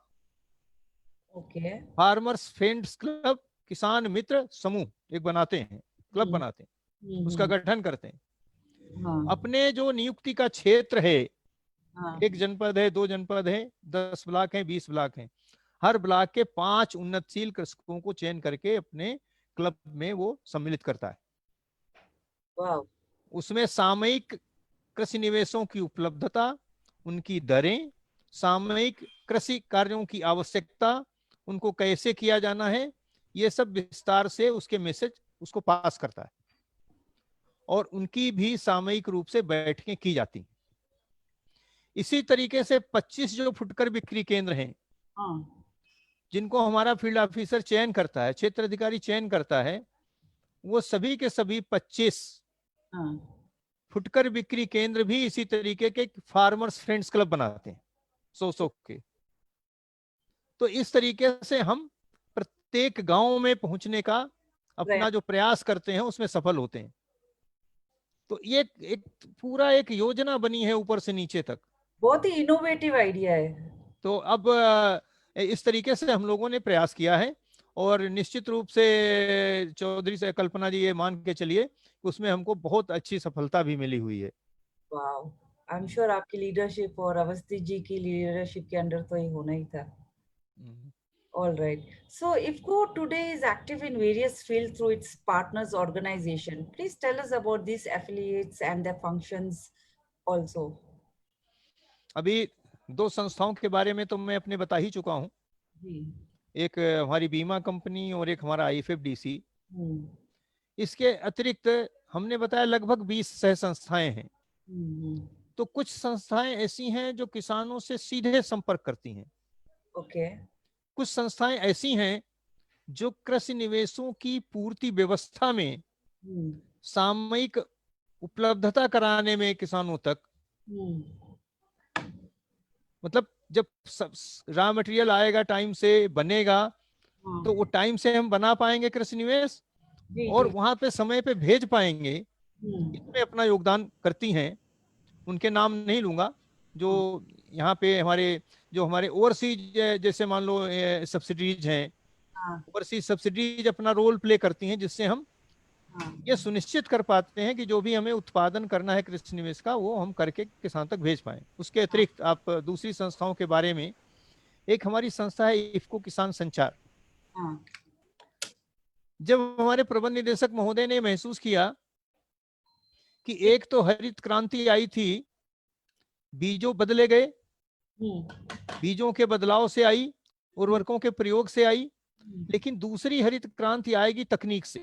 [SPEAKER 1] ओके,
[SPEAKER 2] फार्मर्स फ्रेंड्स क्लब, किसान मित्र समूह एक बनाते हैं, क्लब बनाते हैं, उसका गठन करते हैं। अपने जो नियुक्ति का क्षेत्र है, एक जनपद है, 2 जनपद है, 10 ब्लॉक है, 20 ब्लॉक है, हर ब्लॉक के 5 उन्नतशील कृषकों को चयन करके अपने क्लब में वो सम्मिलित करता है। उसमें सामयिक कृषि निवेशों की उपलब्धता, उनकी दरें, सामयिक कृषि कार्यों की आवश्यकता, उनको कैसे किया जाना है, ये सब विस्तार से उसके मैसेज उसको पास करता है और उनकी भी सामयिक रूप से बैठकें की जाती हैं। इसी तरीके से 25 जो फुटकर बिक्री केंद्र हैं, जिनको हमारा फील्ड ऑफिसर चयन करता है, क्षेत्र अधिकारी चयन करता है, वो सभी के सभी 25 फुटकर बिक्री केंद्र भी इसी तरीके के फार्मर्स फ्रेंड्स क्लब बनाते हैं, 100 के। तो इस तरीके से हम प्रत्येक गांव में पहुंचने का अपना जो प्रयास करते हैं उसमें सफल होते हैं। तो ये एक पूरा एक योजना बनी है ऊपर से नीचे तक।
[SPEAKER 1] बहुत ही इनोवेटिव आइडिया है।
[SPEAKER 2] तो अब इस तरीके से हम लोगों ने प्रयास किया है, और निश्चित रूप से चौधरी से कल्पना जी ये मान के चलिए उसमें हमको बहुत अच्छी सफलता भी मिली हुई है।
[SPEAKER 1] वाओ, आई एम श्योर आपकी लीडरशिप और अवस्थी जी की लीडरशिप के अंडर तो ये होना ही था। All right. So IFCO today is active in various fields through its partners organization. Please tell us about these affiliates and their functions also.
[SPEAKER 2] अभी दो संस्थाओं के बारे में तो मैं अपने बता ही चुका हूँ।
[SPEAKER 1] जी।
[SPEAKER 2] एक हमारी बीमा कंपनी और एक हमारा IFFDC।
[SPEAKER 1] हम्म।
[SPEAKER 2] इसके अतिरिक्त हमने बताया लगभग 20 सह संस्थाएं हैं।
[SPEAKER 1] हम्म।
[SPEAKER 2] तो कुछ संस्थाएं ऐसी हैं जो किसानों से सीधे संपर्क करती हैं।
[SPEAKER 1] ओके।
[SPEAKER 2] कुछ संस्थाएं ऐसी हैं जो कृषि निवेशों की पूर्ति व्यवस्था में
[SPEAKER 1] हम्म।
[SPEAKER 2] सामयिक उपलब्धता कराने में किसानों तक, मतलब जब रॉ मटेरियल आएगा टाइम से बनेगा तो वो टाइम से हम बना पाएंगे कृषि निवेश,
[SPEAKER 1] जी
[SPEAKER 2] और
[SPEAKER 1] जी।
[SPEAKER 2] वहां पे समय पे भेज पाएंगे, इसमें अपना योगदान करती हैं। उनके नाम नहीं लूंगा, जो यहाँ पे हमारे ओवरसीज, जैसे मान लो सब्सिडीज हैं,
[SPEAKER 1] हाँ।
[SPEAKER 2] ओवरसीज सब्सिडीज अपना रोल प्ले करती हैं, जिससे हम ये सुनिश्चित कर पाते हैं कि जो भी हमें उत्पादन करना है कृषि निवेश का वो हम करके किसान तक भेज पाए। उसके अतिरिक्त आप दूसरी संस्थाओं के बारे में, एक हमारी संस्था है इफ्को किसान संचार।
[SPEAKER 1] हाँ।
[SPEAKER 2] जब हमारे प्रबंध निदेशक महोदय ने महसूस किया कि एक तो हरित क्रांति आई थी, बीजों बदले गए, बीजों के बदलाव से आई, उर्वरकों के प्रयोग से आई, लेकिन दूसरी हरित क्रांति आएगी तकनीक से।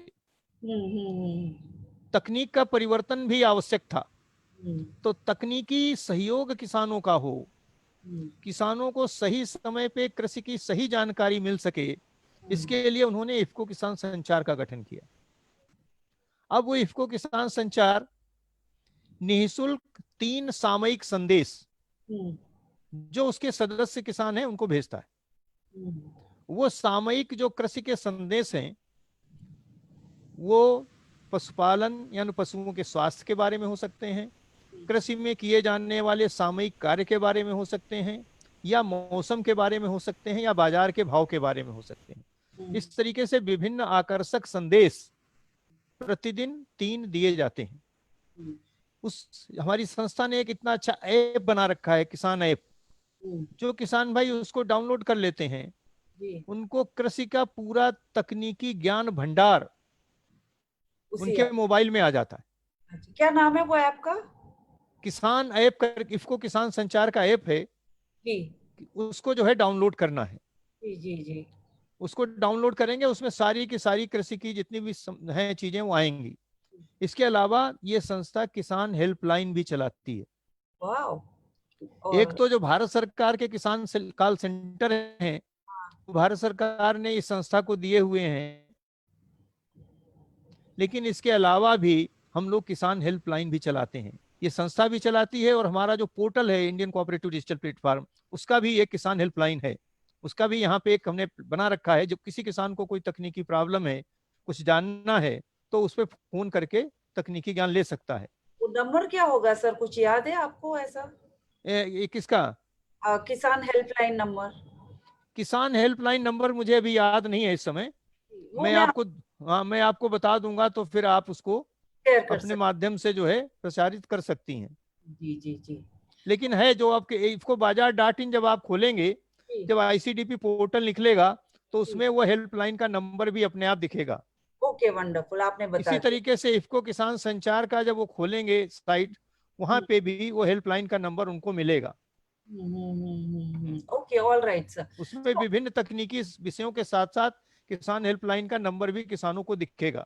[SPEAKER 2] तकनीक का परिवर्तन भी आवश्यक था। तो तकनीकी सहयोग किसानों का हो, किसानों को सही समय पे कृषि की सही जानकारी मिल सके, इसके लिए उन्होंने इफ्को किसान संचार का गठन किया। अब वो इफ्को किसान संचार निःशुल्क 3 सामयिक संदेश जो उसके सदस्य किसान हैं उनको भेजता है। वो सामयिक जो कृषि के संदेश हैं वो पशुपालन यानी पशुओं के स्वास्थ्य के बारे में हो सकते हैं, कृषि में किए जाने वाले सामयिक कार्य के बारे में हो सकते हैं, या मौसम के बारे में हो सकते हैं, या बाजार के भाव के बारे में हो सकते हैं। इस तरीके से विभिन्न आकर्षक संदेश प्रतिदिन 3 दिए जाते हैं। उस हमारी संस्था ने एक इतना अच्छा ऐप बना रखा है, किसान ऐप, जो किसान भाई उसको डाउनलोड कर लेते हैं, उनको कृषि का पूरा तकनीकी ज्ञान भंडार उनके मोबाइल में आ जाता है।
[SPEAKER 1] क्या नाम है वो ऐप का?
[SPEAKER 2] किसान ऐप का, इफ्को किसान संचार का ऐप है
[SPEAKER 1] जी।
[SPEAKER 2] उसको जो है डाउनलोड करना है।
[SPEAKER 1] जी जी जी। उसको
[SPEAKER 2] डाउनलोड करेंगे, उसमें सारी की सारी कृषि की जितनी भी हैं चीजें वो आएंगी। इसके अलावा ये संस्था किसान हेल्पलाइन भी चलाती है। एक तो जो भारत सरकार के किसान कॉल सेंटर हैं, भारत सरकार ने इस संस्था को दिए हुए हैं, लेकिन इसके अलावा भी हम लोग किसान हेल्पलाइन भी चलाते हैं। ये संस्था भी चलाती है, और हमारा जो पोर्टल है इंडियन कोऑपरेटिव डिजिटल प्लेटफॉर्म, उसका भी एक किसान हेल्पलाइन है। उसका भी यहाँ पे एक हमने बना रखा है, जब किसी किसान को कोई तकनीकी प्रॉब्लम है, कुछ जानना है, तो उस पर फोन करके तकनीकी ज्ञान ले सकता है।
[SPEAKER 1] वो नंबर क्या होगा सर, कुछ याद है आपको ऐसा?
[SPEAKER 2] ये किसका?
[SPEAKER 1] किसान हेल्पलाइन नंबर।
[SPEAKER 2] किसान हेल्पलाइन नंबर मुझे अभी याद नहीं है इस समय। मैं आपको बता दूंगा, तो फिर आप उसको अपने माध्यम से जो है प्रचारित कर सकती हैं।
[SPEAKER 1] जी जी जी।
[SPEAKER 2] लेकिन है जो आपके इफ्को बाजार.in जब आप खोलेंगे, जब ICDP पोर्टल निकलेगा, तो उसमें वो हेल्पलाइन का नंबर भी अपने आप दिखेगा।
[SPEAKER 1] ओके, वंडरफुल, आपने बताया।
[SPEAKER 2] इसी तरीके से इफ्को किसान संचार का जब वो खोलेंगे साइट, वहां पे भी वो हेल्पलाइन का नंबर उनको मिलेगा।
[SPEAKER 1] Okay, all right sir.
[SPEAKER 2] उसमें विभिन्न तकनीकी विषयों के साथ साथ किसान हेल्पलाइन का नंबर भी किसानों को दिखेगा।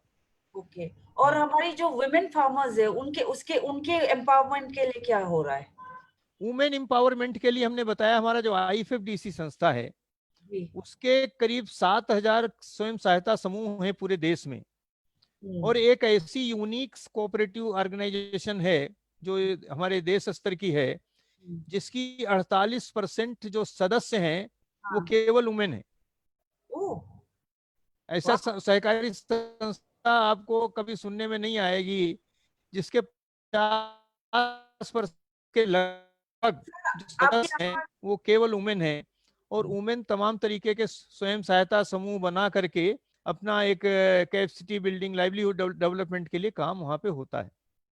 [SPEAKER 1] ओके। और हमारी जो वुमेन फार्मर्स है, उनके एम्पावरमेंट के लिए क्या हो रहा है?
[SPEAKER 2] वुमेन एम्पावरमेंट के लिए हमने बताया, हमारा जो IFFDC संस्था है उसके करीब 7,000 स्वयं सहायता समूह हैं पूरे देश में, और एक ऐसी यूनिक कोऑपरेटिव ऑर्गेनाइजेशन है जो हमारे देश स्तर की है, जिसकी 48% जो सदस्य हैं वो केवल वुमेन है। ऐसा सहकारी संस्था आपको कभी सुनने में नहीं आएगी जिसके 50% के लगभग जो
[SPEAKER 1] आपकी
[SPEAKER 2] सदस्य हैं वो केवल वुमेन है, और वुमेन तमाम तरीके के स्वयं सहायता समूह बना करके अपना एक कैपेसिटी बिल्डिंग, लाइवलीहुड डेवलपमेंट के लिए काम वहाँ पे होता है।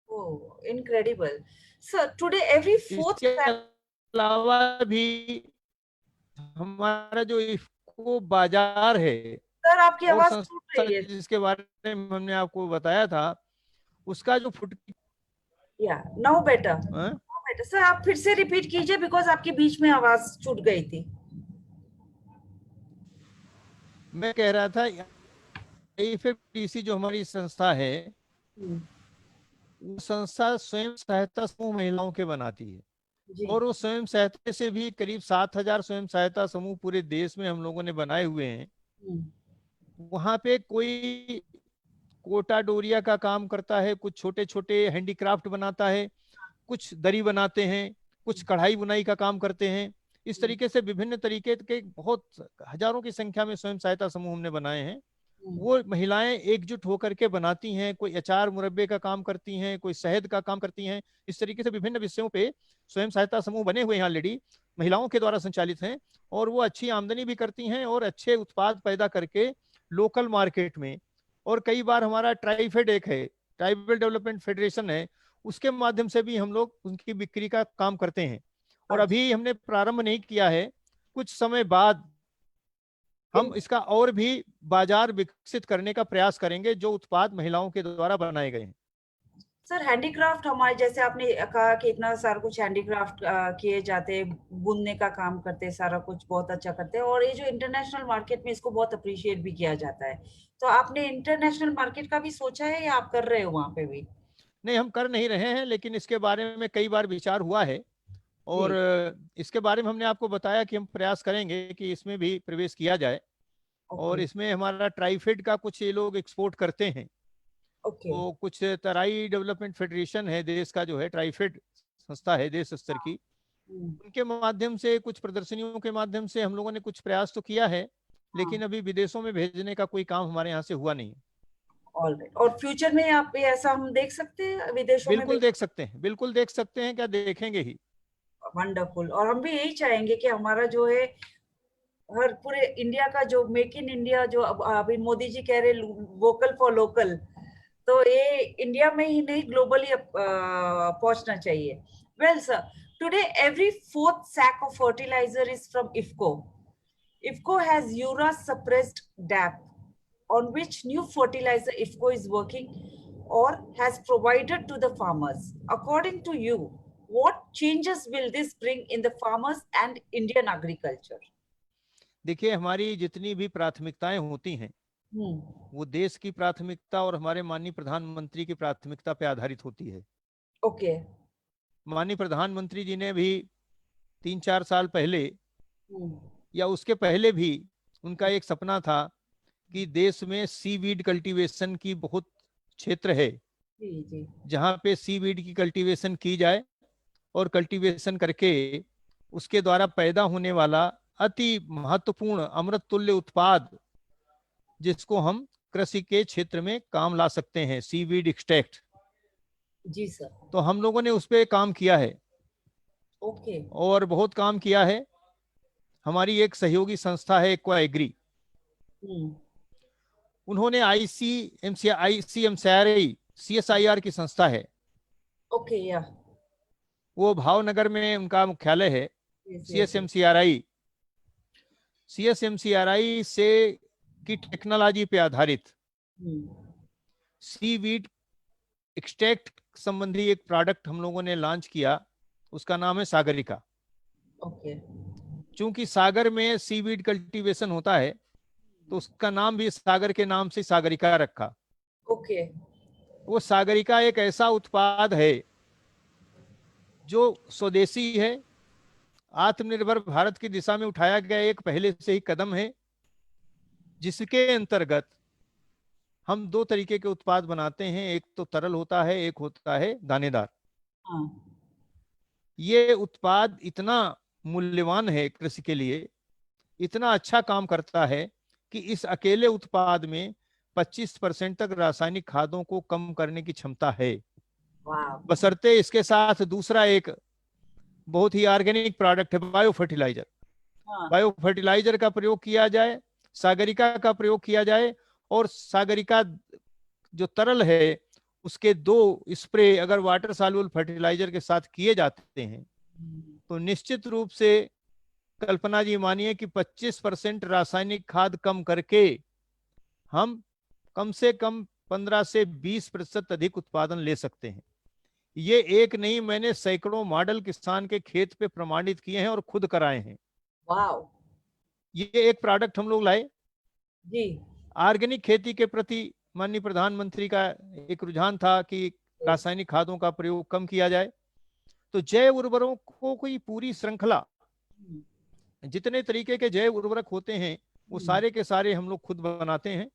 [SPEAKER 1] Oh, incredible. So today every fourth
[SPEAKER 2] इसके अलावा भी हमारा जो इफ्को बाजार है
[SPEAKER 1] सर आपकी
[SPEAKER 2] और
[SPEAKER 1] आवाज टूट
[SPEAKER 2] संस्था
[SPEAKER 1] रही है।
[SPEAKER 2] जिसके बारे में हमने आपको बताया था, उसका जो फुट
[SPEAKER 1] या now better, now better sir, आप फिर से रिपीट कीजिए बिकॉज आपकी बीच में आवाज छूट गई थी।
[SPEAKER 2] मैं कह रहा था IFFDC जो हमारी संस्था है, वो संस्था स्वयं सहायता समूह महिलाओं के बनाती है,
[SPEAKER 1] जी।
[SPEAKER 2] और वो स्वयं सहायता से भी करीब 7,000 स्वयं सहायता समूह पूरे देश में हम लोगों ने बनाए हुए हैं। वहां पे कोई कोटा डोरिया का काम करता है, कुछ छोटे छोटे हैंडीक्राफ्ट बनाता है, कुछ दरी बनाते हैं, कुछ कढ़ाई बुनाई का काम करते हैं। इस तरीके से विभिन्न तरीके के बहुत हजारों की संख्या में स्वयं सहायता समूह हमने बनाए हैं। वो महिलाएं एकजुट होकर के बनाती हैं, कोई अचार मुरब्बे का काम करती हैं, कोई शहद का काम करती हैं। इस तरीके से विभिन्न विषयों पे स्वयं सहायता समूह बने हुए हैं ऑलरेडी, महिलाओं के द्वारा संचालित हैं, और वो अच्छी आमदनी भी करती हैं और अच्छे उत्पाद पैदा करके लोकल मार्केट में। और कई बार हमारा ट्राइफेड एक है, ट्राइबल डेवलपमेंट फेडरेशन है, उसके माध्यम से भी हम लोग उनकी बिक्री का काम करते हैं। और अभी हमने प्रारंभ नहीं किया है, कुछ समय बाद हम इसका और भी बाजार विकसित करने का प्रयास करेंगे जो उत्पाद महिलाओं के द्वारा बनाए गए हैं।
[SPEAKER 1] सर हैंडीक्राफ्ट हमारे, जैसे आपने कहा कि इतना सारा कुछ हैंडीक्राफ्ट किए जाते हैं, बुनने का काम करते हैं, सारा कुछ बहुत अच्छा करते हैं, और ये जो इंटरनेशनल मार्केट में इसको बहुत अप्रिशिएट भी किया जाता है। तो आपने इंटरनेशनल मार्केट का भी सोचा है या आप कर रहे हो वहां पे भी?
[SPEAKER 2] नहीं, हम कर नहीं रहे हैं, लेकिन इसके बारे में कई बार विचार हुआ है, और इसके बारे में हमने आपको बताया कि हम प्रयास करेंगे कि इसमें भी प्रवेश किया जाए। और इसमें हमारा ट्राइफेड का कुछ ये लोग एक्सपोर्ट करते हैं, तो कुछ तराई डेवलपमेंट फेडरेशन है देश का, जो है ट्राइफेड संस्था है देश स्तर की, उनके माध्यम से कुछ प्रदर्शनियों के माध्यम से हम लोगों ने कुछ प्रयास तो किया है, लेकिन अभी विदेशों में भेजने का कोई काम हमारे यहाँ से हुआ नहीं।
[SPEAKER 1] ऑलराइट, और फ्यूचर में आप ये ऐसा हम देख सकते हैं विदेशों में
[SPEAKER 2] बिल्कुल देख सकते हैं, बिल्कुल देख सकते हैं, क्या देखेंगे ही।
[SPEAKER 1] वंडरफुल। और हम भी यही चाहेंगे कि हमारा जो है हर पूरे इंडिया का जो मेक इन इंडिया, जो अभी मोदी जी कह रहे वोकल फॉर लोकल, तो ये इंडिया में ही नहीं ग्लोबली पहुंचना चाहिए। Well sir, today every fourth sack of fertiliser is from IFFCO. IFFCO has URA suppressed DAP, on which new fertilizer IFFCO is working or has provided to the farmers. According to you, what changes will this bring in the farmers and Indian agriculture?
[SPEAKER 2] देखिए, हमारी जितनी भी प्राथमिकताएं होती हैं वो देश की प्राथमिकता और हमारे माननीय प्रधानमंत्री की प्राथमिकता पे आधारित होती है।
[SPEAKER 1] ओके।
[SPEAKER 2] माननीय प्रधानमंत्री जी ने भी 3-4 साल पहले या उसके पहले भी उनका एक सपना था कि देश में सीवीड कल्टीवेशन की बहुत क्षेत्र है, जहाँ पे सीवीड की कल्टीवेशन की जाए, और कल्टीवेशन करके उसके द्वारा पैदा होने वाला अति महत्वपूर्ण अमृत तुल्य उत्पाद, जिसको हम कृषि के क्षेत्र में काम ला सकते हैं, सीवीड एक्सट्रैक्ट।
[SPEAKER 1] जी सर।
[SPEAKER 2] तो हम लोगों ने उस पर काम किया है।
[SPEAKER 1] ओके।
[SPEAKER 2] और बहुत काम किया है। हमारी एक सहयोगी संस्था है एक्वा एग्री, उन्होंने ICMCRI CSIR की संस्था है।
[SPEAKER 1] ओके। या
[SPEAKER 2] वो भावनगर में उनका मुख्यालय है। CSMCRI से की टेक्नोलॉजी पे आधारित सीवीड एक्सट्रैक्ट संबंधी एक प्रोडक्ट हम लोगों ने लॉन्च किया, उसका नाम है सागरिका।
[SPEAKER 1] ओके।
[SPEAKER 2] चूंकि सागर में सीवीड कल्टीवेशन होता है, तो उसका नाम भी सागर के नाम से सागरिका रखा।
[SPEAKER 1] ओके।
[SPEAKER 2] वो सागरिका एक ऐसा उत्पाद है जो स्वदेशी है, आत्मनिर्भर भारत की दिशा में उठाया गया एक पहले से ही कदम है, जिसके अंतर्गत हम 2 तरीके के उत्पाद बनाते हैं, एक तो तरल होता है, एक होता है दानेदार। ये उत्पाद इतना मूल्यवान है कृषि के लिए, इतना अच्छा काम करता है कि इस अकेले उत्पाद में 25% तक रासायनिक खादों को कम करने की क्षमता है,
[SPEAKER 1] वाह।
[SPEAKER 2] बशर्ते इसके साथ दूसरा एक बहुत ही ऑर्गेनिक प्रोडक्ट है बायो फर्टिलाइजर।
[SPEAKER 1] हाँ।
[SPEAKER 2] बायो फर्टिलाइजर का प्रयोग किया जाए, सागरिका का प्रयोग किया जाए, और सागरिका जो तरल है उसके 2 स्प्रे अगर वाटर सॉल्युबल फर्टिलाइजर के साथ किए जाते हैं तो निश्चित रूप से कल्पना जी मानिए कि 25% रासायनिक खाद कम करके हम कम से कम 15 से 20% अधिक उत्पादन ले सकते हैं। ये एक नहीं, मैंने सैकड़ों मॉडल किसान के खेत पे प्रमाणित किए हैं और खुद कराए हैं।
[SPEAKER 1] वाह।
[SPEAKER 2] ये एक प्रोडक्ट हम लोग लाए।
[SPEAKER 1] जी।
[SPEAKER 2] ऑर्गेनिक खेती के प्रति माननीय प्रधानमंत्री का एक रुझान था कि रासायनिक खादों का प्रयोग कम किया जाए, तो जैव उर्वरकों की पूरी श्रृंखला, जितने तरीके के जैव उर्वरक होते हैं वो सारे के सारे हम लोग खुद बनाते हैं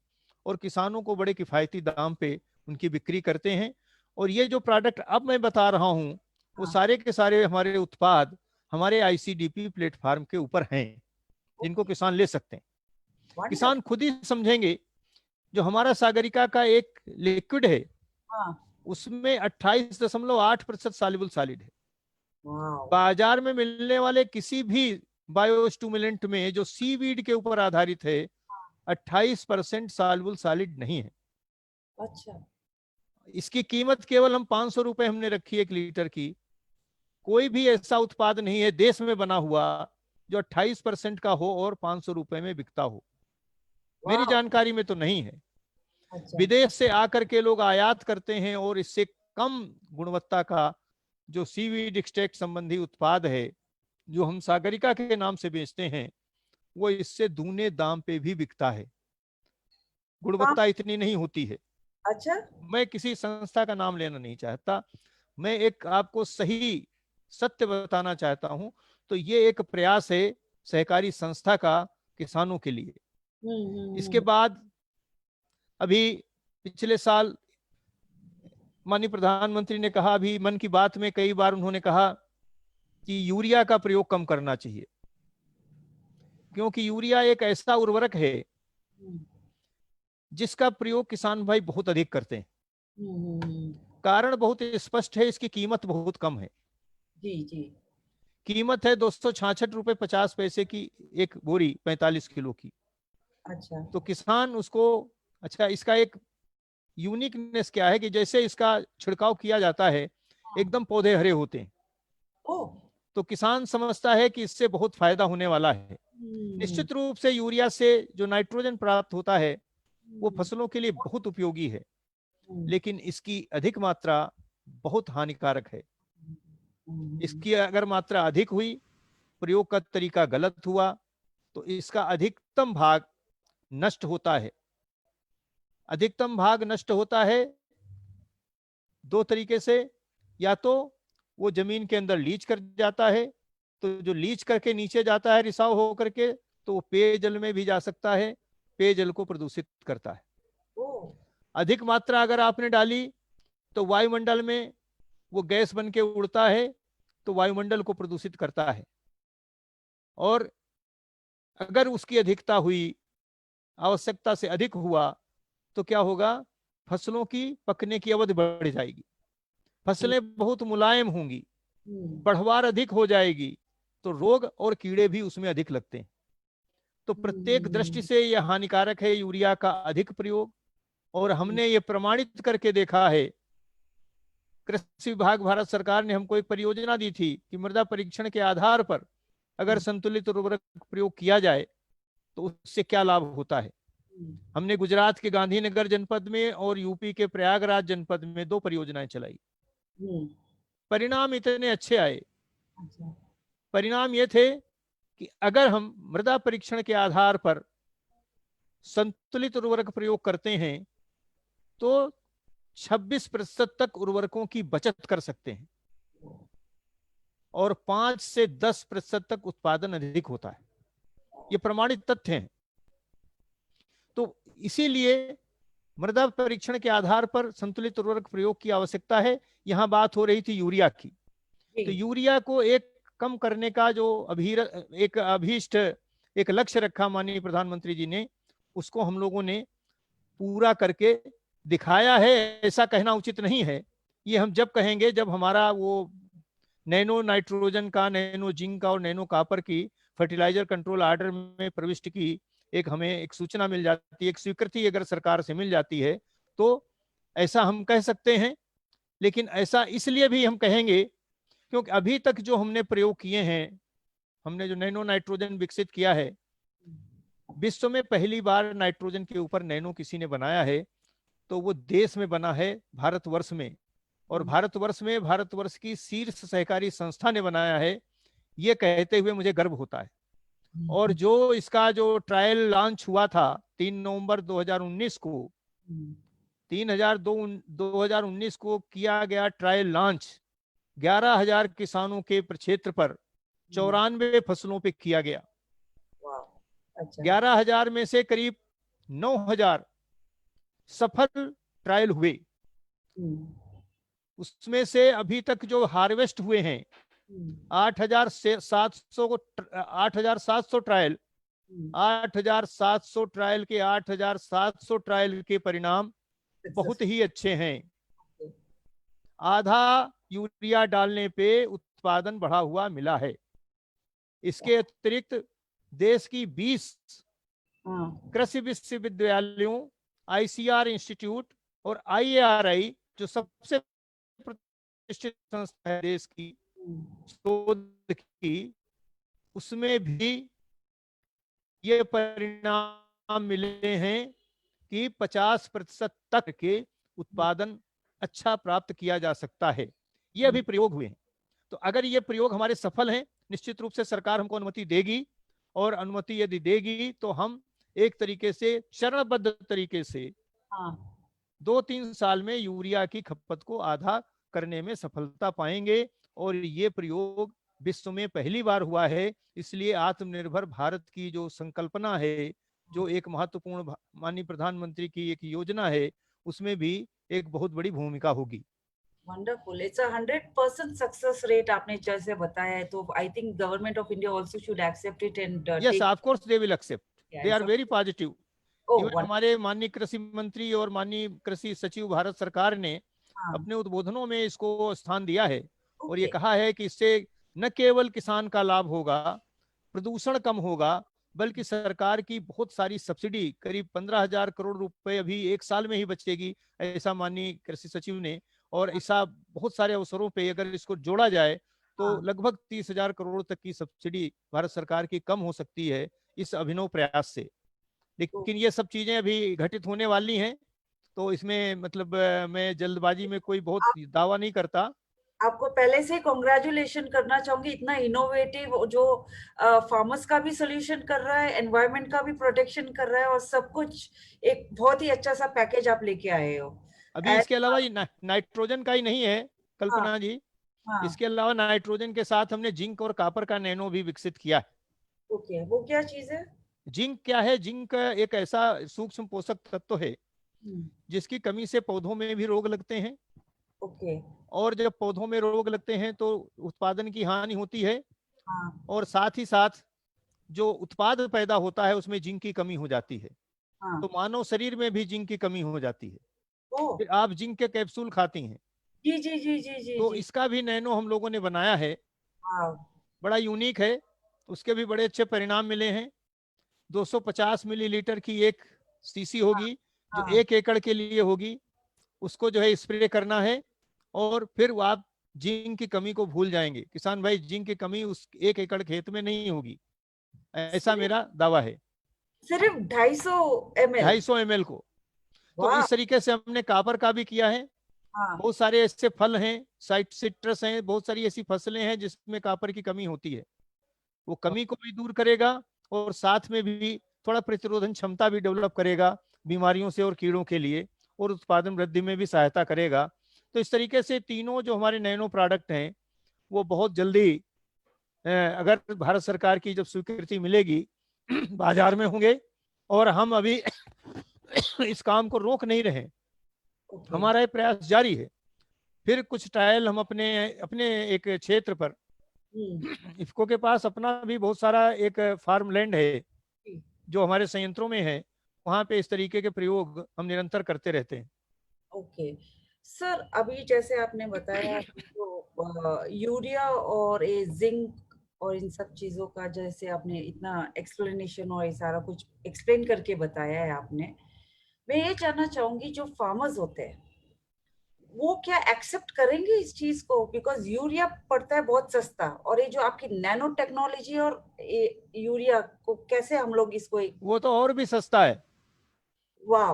[SPEAKER 2] और किसानों को बड़े किफायती दाम पे उनकी बिक्री करते हैं। और ये जो प्रोडक्ट अब मैं बता रहा हूँ वो सारे के सारे हमारे उत्पाद हमारे आईसीडीपी प्लेटफॉर्म के ऊपर हैं, जिनको किसान ले सकते हैं। किसान खुद ही समझेंगे। जो हमारा सागरिका का एक लिक्विड है उसमें 28.8% सॉल्युबल सॉलिड है। बाजार में मिलने वाले किसी भी बायोस्टिमुलेंट में जो सीवीड के ऊपर आधारित है 28% सॉल्युबल सॉलिड नहीं है।
[SPEAKER 1] अच्छा।
[SPEAKER 2] इसकी कीमत केवल हम 500 रुपए हमने रखी 1 लीटर की। कोई भी ऐसा उत्पाद नहीं है देश में बना हुआ जो 28% का हो और 500 रुपए में बिकता हो। मेरी जानकारी में तो नहीं है।
[SPEAKER 1] अच्छा।
[SPEAKER 2] विदेश से आकर के लोग आयात करते हैं और इससे कम गुणवत्ता का जो सीवीड एक्सट्रैक्ट संबंधी उत्पाद है जो हम सागरिका के नाम से बेचते हैं वो इससे दूने दाम पे भी बिकता है। गुणवत्ता इतनी नहीं होती है।
[SPEAKER 1] अच्छा।
[SPEAKER 2] मैं किसी संस्था का नाम लेना नहीं चाहता, मैं एक आपको सही सत्य बताना चाहता हूं। तो ये एक प्रयास है सहकारी संस्था का किसानों के लिए। इसके बाद अभी पिछले साल माननीय प्रधानमंत्री ने कहा, अभी मन की बात में कई बार उन्होंने कहा कि यूरिया का प्रयोग कम करना चाहिए, क्योंकि यूरिया एक ऐसा उर्वरक है जिसका प्रयोग किसान भाई बहुत अधिक करते हैं। कारण बहुत स्पष्ट है, इसकी कीमत बहुत कम है।
[SPEAKER 1] जी जी।
[SPEAKER 2] कीमत है 266 रुपए 50 पैसे की एक बोरी 45 किलो की।
[SPEAKER 1] अच्छा।
[SPEAKER 2] तो किसान उसको, अच्छा इसका एक यूनिकनेस क्या है कि जैसे इसका छिड़काव किया जाता है एकदम पौधे हरे होते हैं। तो किसान समझता है कि इससे बहुत फायदा होने वाला है। निश्चित रूप से यूरिया से जो नाइट्रोजन प्राप्त होता है वो फसलों के लिए बहुत उपयोगी है, लेकिन इसकी अधिक मात्रा बहुत हानिकारक है। इसकी अगर मात्रा अधिक हुई, प्रयोग का तरीका गलत हुआ, तो इसका अधिकतम भाग नष्ट होता है। अधिकतम भाग नष्ट होता है 2 तरीके से। या तो वो जमीन के अंदर लीच कर जाता है, तो जो लीच करके नीचे जाता है रिसाव होकर के, तो वो पेयजल में भी जा सकता है, पेयजल को प्रदूषित करता है। अधिक मात्रा अगर आपने डाली तो वायुमंडल में वो गैस बन के उड़ता है, तो वायुमंडल को प्रदूषित करता है। और अगर उसकी अधिकता हुई, आवश्यकता से अधिक हुआ, तो क्या होगा, फसलों की पकने की अवधि बढ़ जाएगी, फसलें बहुत मुलायम होंगी, बढ़वार अधिक हो जाएगी, तो रोग और कीड़े भी उसमें अधिक लगते हैं। तो प्रत्येक दृष्टि से यह हानिकारक है यूरिया का अधिक प्रयोग। और हमने ये प्रमाणित करके देखा है। कृषि विभाग भारत सरकार ने हमको एक परियोजना दी थी कि मृदा परीक्षण के आधार पर अगर संतुलित उर्वरक प्रयोग किया जाए तो उससे क्या लाभ होता है। हमने गुजरात के गांधीनगर जनपद में और यूपी के प्रयागराज जनपद में 2 परियोजनाएं चलाई। परिणाम इतने अच्छे आए। परिणाम ये थे कि अगर हम मृदा परीक्षण के आधार पर संतुलित उर्वरक प्रयोग करते हैं तो 26% तक उर्वरकों की बचत कर सकते हैं और 5 से 10% तक उत्पादन अधिक होता है। ये प्रमाणित तथ्य हैं। तो इसीलिए मृदा परीक्षण के आधार पर संतुलित उर्वरक प्रयोग की आवश्यकता है। यहां बात हो रही थी यूरिया की। तो यूरिया को एक कम करने का जो एक अभीष्ट एक लक्ष्य रखा माननीय प्रधानमंत्री जी ने, उसको हम लोगों ने पूरा करके दिखाया है, ऐसा कहना उचित नहीं है। ये हम जब कहेंगे जब हमारा वो नैनो नाइट्रोजन का, नैनो जिंक का और नैनो कॉपर की फर्टिलाइजर कंट्रोल ऑर्डर में प्रविष्ट की एक हमें एक सूचना मिल जाती है, एक स्वीकृति अगर सरकार से मिल जाती है तो ऐसा हम कह सकते हैं। लेकिन ऐसा इसलिए भी हम कहेंगे क्योंकि अभी तक जो हमने प्रयोग किए हैं, हमने जो नैनो नाइट्रोजन विकसित किया है, विश्व में पहली बार नाइट्रोजन के ऊपर नैनो किसी ने बनाया है तो वो देश में बना है, भारतवर्ष में। और भारतवर्ष में भारतवर्ष की शीर्ष सहकारी संस्था ने बनाया है, ये कहते हुए मुझे गर्व होता है। और जो इसका जो ट्रायल लॉन्च हुआ था 3 नवंबर 2019 को, 2019 को किया गया ट्रायल लॉन्च 11,000 किसानों के क्षेत्र पर 94 फसलों पे किया गया। 11,000 में से करीब 9,000 सफल ट्रायल हुए। उसमें से अभी तक जो हार्वेस्ट हुए हैं 8,700 ट्रायल, 8,700 ट्रायल के 8,700 ट्रायल के परिणाम बहुत ही अच्छे हैं। आधा यूरिया डालने पे उत्पादन बढ़ा हुआ मिला है। इसके अतिरिक्त देश की 20 कृषि विश्वविद्यालयों, ICR इंस्टीट्यूट और IARI जो सबसे प्रतिष्ठित संस्था है देश की शोध की, उसमें भी ये परिणाम मिले हैं कि 50% तक के उत्पादन अच्छा प्राप्त किया जा सकता है। ये अभी प्रयोग हुए हैं। तो अगर ये प्रयोग हमारे सफल हैं, निश्चित रूप से सरकार हमको अनुमति देगी, और अनुमति यदि देगी तो हम एक तरीके से चरणबद्ध तरीके से 2-3 साल में यूरिया की खपत को आधा करने में सफलता पाएंगे। और ये प्रयोग विश्व में पहली बार हुआ है, इसलिए आत्मनिर्भर भारत की जो संकल्पना है, जो एक महत्वपूर्ण माननीय प्रधानमंत्री की एक योजना है, उसमें भी एक बहुत बड़ी भूमिका होगी।
[SPEAKER 1] वंडरफुल, इट्स 100% सक्सेस रेट आपने जैसे बताया है, तो I think government of India also should accept it and
[SPEAKER 2] yes, of course they will accept, they are very positive. Even हमारे माननीय कृषि मंत्री और माननीय कृषि सचिव भारत सरकार ने अपने उद्बोधनों में इसको स्थान दिया है। और ये कहा है कि इससे न केवल किसान का लाभ होगा, प्रदूषण कम होगा, बल्कि सरकार की बहुत सारी सब्सिडी करीब 15,000 करोड़ रुपए अभी एक साल में ही बचेगी, ऐसा माननीय कृषि सचिव ने। और ऐसा बहुत सारे अवसरों पे अगर इसको जोड़ा जाए तो लगभग 30,000 करोड़ तक की सब्सिडी भारत सरकार की कम हो सकती है इस अभिनव प्रयास से। लेकिन ये सब चीजें अभी घटित होने वाली हैं, तो इसमें मतलब मैं जल्दबाजी में कोई बहुत दावा नहीं करता।
[SPEAKER 1] आपको पहले से कांग्रेचुलेशन करना चाहूंगी, इतना इनोवेटिव जो फार्मर्स का भी सोल्यूशन कर रहा है, एनवायरनमेंट का भी प्रोटेक्शन कर रहा है, और सब कुछ एक बहुत ही अच्छा सा पैकेज आप लेके आए हो।
[SPEAKER 2] अभी इसके अलावा ये नाइट्रोजन का ही नहीं है कल्पना जी, इसके अलावा नाइट्रोजन के साथ हमने जिंक और कॉपर का नैनो भी विकसित किया है।
[SPEAKER 1] ओके, वो क्या चीज है?
[SPEAKER 2] जिंक क्या है? जिंक एक ऐसा सूक्ष्म पोषक तत्व है जिसकी कमी से पौधों में भी रोग लगते हैं।
[SPEAKER 1] ओके।
[SPEAKER 2] और जब पौधों में रोग लगते हैं तो उत्पादन की हानि होती है। और साथ ही साथ जो उत्पाद पैदा होता है उसमें जिंक की कमी हो जाती है। तो मानव शरीर में भी जिंक की कमी हो जाती है। फिर आप जिंक के कैप्सूल खाती हैं।
[SPEAKER 1] जी जी जी जी जी।
[SPEAKER 2] तो इसका भी नैनो हम लोगों ने बनाया है, बड़ा यूनिक है, उसके भी बड़े अच्छे परिणाम मिले हैं। 250 मिलीलीटर की एक सीसी होगी जो 1 एकड़ के लिए होगी, उसको जो है स्प्रे करना है और फिर आप जिंक की कमी को भूल जाएंगे। किसान भाई, जिंक की कमी उस 1 एकड़ खेत में नहीं होगी, ऐसा मेरा दावा है।
[SPEAKER 1] सिर्फ 250
[SPEAKER 2] ml को। तो इस तरीके से हमने कॉपर का भी किया है। बहुत सारे ऐसे फल हैं, सिट्रस हैं, बहुत सारी ऐसी फसलें हैं जिसमें कॉपर की कमी होती है, वो कमी को भी दूर करेगा और साथ में भी थोड़ा प्रतिरोधन क्षमता भी डेवलप करेगा बीमारियों से और कीड़ों के लिए, और उत्पादन वृद्धि में भी सहायता करेगा। तो इस तरीके से तीनों जो हमारे नैनो प्रोडक्ट हैं वो बहुत जल्दी अगर भारत सरकार की जब स्वीकृति मिलेगी बाजार में होंगे। और हम अभी इस काम को रोक नहीं रहे, हमारा ये प्रयास जारी है। फिर कुछ ट्रायल हम अपने एक क्षेत्र पर, इफको के पास अपना भी बहुत सारा एक फार्म लैंड है जो हमारे संयंत्रों में है, वहां पे इस तरीके के प्रयोग हम निरंतर करते रहते हैं।
[SPEAKER 1] ओके सर, अभी जैसे आपने बताया तो यूरिया और ये जिंक और इन सब चीजों का, जैसे आपने इतना एक्सप्लेनेशन और ये सारा कुछ एक्सप्लेन करके बताया है आपने, मैं ये जानना चाहूंगी जो फार्मर्स होते हैं वो क्या एक्सेप्ट करेंगे इस चीज को, बिकॉज यूरिया पड़ता है बहुत सस्ता, और ये जो आपकी नैनो टेक्नोलॉजी और ये यूरिया को कैसे हम लोग इसको
[SPEAKER 2] वो तो और भी सस्ता है।
[SPEAKER 1] वाह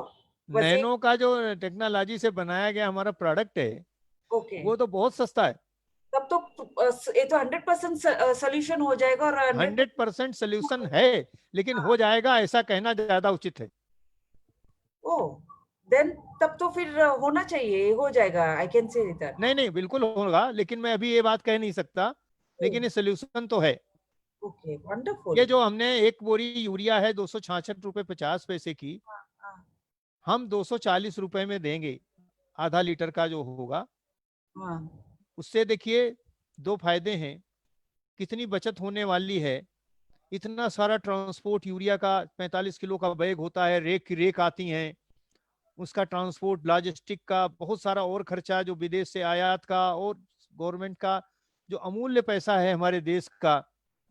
[SPEAKER 1] वैसे।
[SPEAKER 2] नैनो का जो टेक्नोलॉजी से बनाया गया हमारा प्रोडक्ट है
[SPEAKER 1] ओके,
[SPEAKER 2] वो तो बहुत सस्ता है।
[SPEAKER 1] तब तो ये तो 100% सोल्यूशन हो जाएगा और
[SPEAKER 2] 100% सोल्यूशन है, लेकिन
[SPEAKER 1] हाँ,
[SPEAKER 2] हो जाएगा ऐसा कहना ज्यादा उचित है।
[SPEAKER 1] ओ देन तब तो फिर होना चाहिए, हो जाएगा, आई कैन से दैट।
[SPEAKER 2] नहीं नहीं बिल्कुल होगा, लेकिन मैं अभी ये बात कह नहीं सकता, लेकिन ये सोल्यूशन तो है।
[SPEAKER 1] ओके
[SPEAKER 2] ये
[SPEAKER 1] वंडरफुल।
[SPEAKER 2] जो हमने एक बोरी यूरिया है 266 रुपए 50 पैसे की,
[SPEAKER 1] हाँ
[SPEAKER 2] हम 240 रुपए में देंगे, आधा लीटर का जो होगा।
[SPEAKER 1] हाँ
[SPEAKER 2] उससे देखिए दो फायदे हैं, कितनी बचत होने वाली है। इतना सारा ट्रांसपोर्ट, यूरिया का 45 किलो का बैग होता है, रेक की रेक आती हैं, उसका ट्रांसपोर्ट, लॉजिस्टिक का बहुत सारा और खर्चा, जो विदेश से आयात का, और गवर्नमेंट का जो अमूल्य पैसा है हमारे देश का,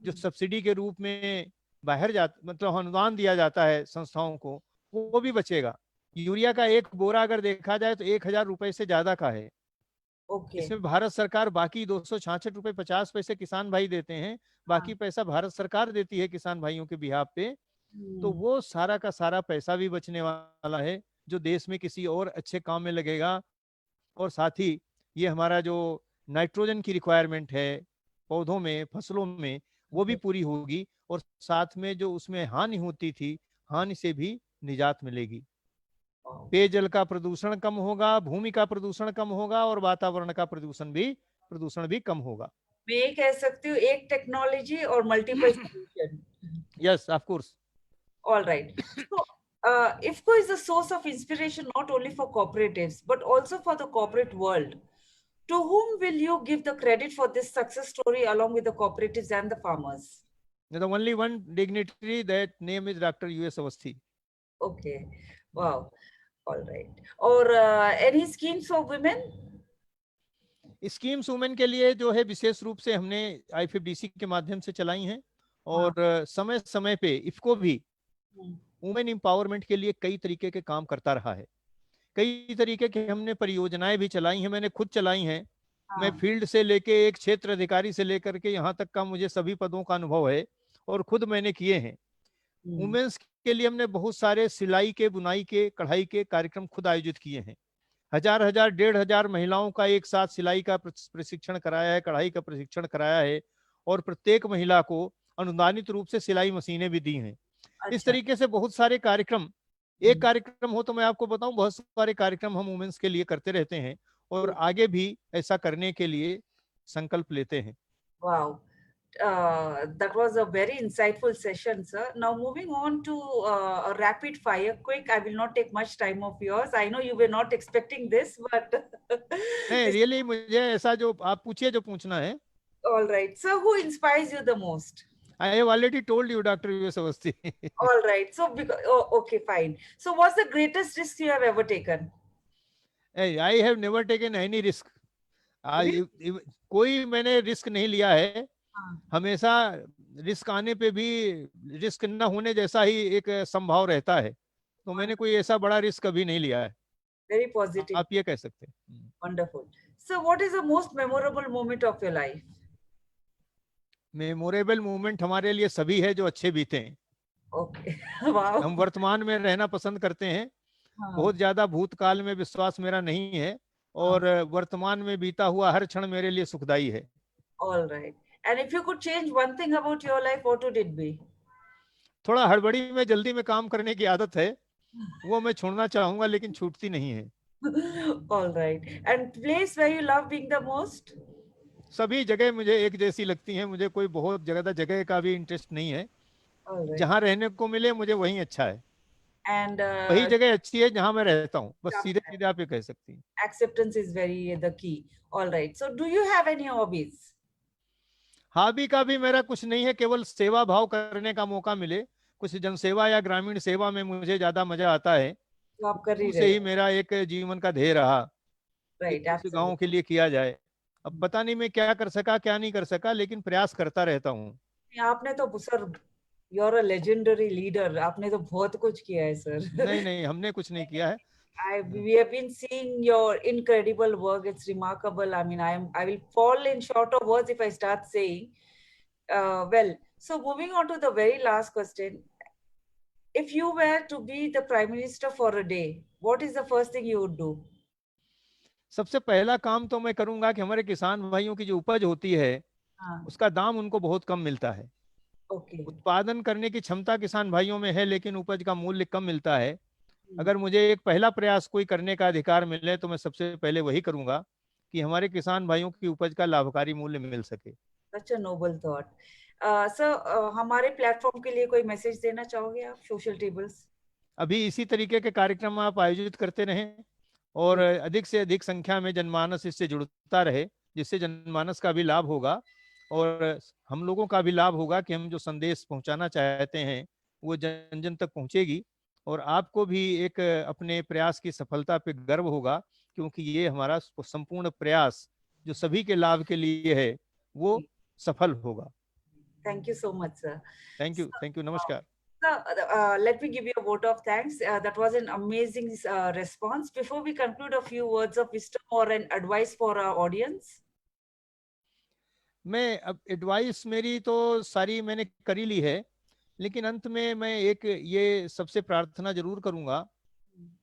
[SPEAKER 2] जो सब्सिडी के रूप में बाहर जा मतलब अनुदान दिया जाता है संस्थाओं को, वो भी बचेगा। यूरिया का एक बोरा अगर देखा जाए तो 1,000 रुपए से ज्यादा का है।
[SPEAKER 1] ओके।
[SPEAKER 2] इसमें भारत सरकार बाकी 266 रुपए 50 पैसे किसान भाई देते हैं, बाकी
[SPEAKER 1] हाँ
[SPEAKER 2] पैसा भारत सरकार देती है किसान भाइयों के बिहाफ पे। तो वो सारा का सारा पैसा भी बचने वाला है, जो देश में किसी और अच्छे काम में लगेगा। और साथ ही ये हमारा जो नाइट्रोजन की रिक्वायरमेंट है पौधों में, फसलों में, वो भी पूरी होगी। और साथ में जो उसमें हानि होती थी, हानि से भी निजात मिलेगी। पेयजल का प्रदूषण कम होगा, भूमि का प्रदूषण कम होगा, और वातावरण का प्रदूषण भी कम होगा।
[SPEAKER 1] मैं ये कह सकती हूँ एक टेक्नोलॉजी और multiple solution.
[SPEAKER 2] Yes of course.
[SPEAKER 1] All right. So, IFCO is a source of inspiration not only for cooperatives, but also for the corporate world. To whom will you give the credit for this success story along with the cooperatives and the farmers?
[SPEAKER 2] The only one dignitary, that name is Dr. U.S. Avasthi.
[SPEAKER 1] Okay. Wow. All right. Or any schemes for women?
[SPEAKER 2] Schemes women के लिए जो है विशेष रूप से हमने IFFDC के माध्यम से चलाई हैं, और समय समय पे इफको भी वुमेन एम्पावरमेंट के लिए कई तरीके के काम करता रहा है। कई तरीके की हमने परियोजनाएं भी चलाई हैं, मैंने खुद चलाई हैं। मैं फील्ड से लेके एक क्षेत्र अधिकारी से लेकर के यहाँ तक का मुझे सभी पदों का अनुभव है, और खुद मैंने किए हैं। वुमेन्स के लिए हमने बहुत सारे सिलाई के, बुनाई के, कढ़ाई के कार्यक्रम खुद आयोजित किए हैं। 1,000 1,500 महिलाओं का एक साथ सिलाई का प्रशिक्षण कराया है, कढ़ाई का प्रशिक्षण कराया है, और प्रत्येक महिला को अनुदानित रूप से सिलाई मशीनें भी दी हैं। इस तरीके से बहुत सारे कार्यक्रम, एक कार्यक्रम हो तो मैं आपको बताऊं, बहुत सारे कार्यक्रम हम वुमेन्स के लिए करते रहते हैं, और आगे भी ऐसा करने के लिए संकल्प लेते हैं।
[SPEAKER 1] Wow. That was a very insightful session, sir. Now, moving on to a rapid fire, quick. I will not take much time of yours. I know you were not expecting this, but
[SPEAKER 2] नहीं really मुझे ऐसा जो आप पूछिए, जो पूछना है।
[SPEAKER 1] all right. So, who inspires you the most?
[SPEAKER 2] I have already told you, Dr. U.S. Avasthi.
[SPEAKER 1] All right. So, okay, fine. So, what's the greatest risk you have ever taken?
[SPEAKER 2] I have never taken any risk. कोई मैंने risk नहीं लिया है। हमेशा risk आने पे भी risk न होने जैसा ही एक संभाव रहता है, तो मैंने कोई ऐसा बड़ा रिस्क कभी नहीं लिया है।
[SPEAKER 1] Very positive.
[SPEAKER 2] आप ये कह सकते हैं।
[SPEAKER 1] Wonderful. So, what is the most memorable moment of your life?
[SPEAKER 2] Memorable moment हमारे लिए सभी है जो अच्छे बीते हैं।
[SPEAKER 1] Okay. Wow.
[SPEAKER 2] हम वर्तमान में रहना पसंद करते हैं। बहुत ज्यादा भूतकाल में विश्वास मेरा नहीं है, और वर्तमान में बीता हुआ हर क्षण मेरे लिए सुखदाई है।
[SPEAKER 1] All right. And if you could change one thing about your life, what would it be?
[SPEAKER 2] थोड़ा हड़बड़ी में, जल्दी में काम करने की आदत है, वो मैं छोड़ना चाहूंगा, लेकिन छूटती नहीं है।
[SPEAKER 1] All right. And place where you love being the most?
[SPEAKER 2] सभी जगह मुझे एक जैसी लगती हैं, मुझे कोई बहुत ज्यादा जगह का भी इंटरेस्ट नहीं है।
[SPEAKER 1] All right.
[SPEAKER 2] जहाँ रहने को मिले मुझे वही अच्छा है।
[SPEAKER 1] And
[SPEAKER 2] वही जगह अच्छी है जहाँ मैं रहता हूँ, बस सीधे सीधे आप ये कह सकती हैं।
[SPEAKER 1] acceptance is very the key. All right. So, do you have any hobbies?
[SPEAKER 2] Hobby का भी मेरा कुछ नहीं है, केवल सेवा भाव करने का मौका मिले, कुछ जनसेवा या ग्रामीण सेवा में मुझे ज्यादा मजा आता है।
[SPEAKER 1] तो आप कर ही
[SPEAKER 2] शुरू से
[SPEAKER 1] रहे
[SPEAKER 2] ही
[SPEAKER 1] हो।
[SPEAKER 2] मेरा एक जीवन का ध्येय रहा कि
[SPEAKER 1] राइट,
[SPEAKER 2] कुछ गाँव के
[SPEAKER 1] एब्सोल्युटली।
[SPEAKER 2] लिए किया जाए। अब पता नहीं मैं क्या कर सका क्या नहीं कर सका, लेकिन प्रयास करता रहता हूँ।
[SPEAKER 1] आपने तो sir, you are a legendary leader, आपने तो बहुत कुछ किया है
[SPEAKER 2] नहीं
[SPEAKER 1] सर।
[SPEAKER 2] नहीं, हमने कुछ नहीं किया है।
[SPEAKER 1] We have been seeing your incredible work. It's remarkable. I mean, I will fall in short of words if I start saying. Well, so moving on to the very last question. If you were to be the prime minister for a day, what is the first thing you would do?
[SPEAKER 2] सबसे पहला काम तो मैं करूंगा कि हमारे किसान भाइयों की जो उपज होती है
[SPEAKER 1] हाँ,
[SPEAKER 2] उसका दाम उनको बहुत कम मिलता है।
[SPEAKER 1] okay.
[SPEAKER 2] उत्पादन करने की क्षमता किसान भाइयों में है, लेकिन उपज का मूल्य कम मिलता है। अगर मुझे एक पहला प्रयास कोई करने का अधिकार मिले तो मैं सबसे पहले वही करूंगा कि हमारे किसान भाइयों की उपज का लाभकारी मूल्य मिल सके।
[SPEAKER 1] Such a noble thought. Sir, हमारे प्लेटफॉर्म के लिए कोई मैसेज देना चाहोगे आप, सोशल टेबल्स?
[SPEAKER 2] अभी इसी तरीके के कार्यक्रम आप आयोजित करते रहें और
[SPEAKER 1] जी,
[SPEAKER 2] अधिक से अधिक संख्या में जनमानस इससे जुड़ता रहे, जिससे जनमानस का भी लाभ होगा और हम लोगों का भी लाभ होगा कि हम जो संदेश पहुंचाना चाहते हैं वो जन जन तक पहुंचेगी। और आपको भी एक अपने प्रयास की सफलता पे गर्व होगा, क्योंकि ये हमारा संपूर्ण प्रयास जो सभी के लाभ के लिए है वो
[SPEAKER 1] जी।
[SPEAKER 2] सफल होगा।
[SPEAKER 1] Thank you so much, sir.
[SPEAKER 2] Thank you, नमस्कार।
[SPEAKER 1] Let me give you a vote of thanks. That was an amazing response. Before we conclude, a few words of wisdom or an advice for our audience.
[SPEAKER 2] मैं अब advice मेरी तो सारी मैंने कर ही ली है, लेकिन अंत में मैं एक ये सबसे प्रार्थना जरूर करूंगा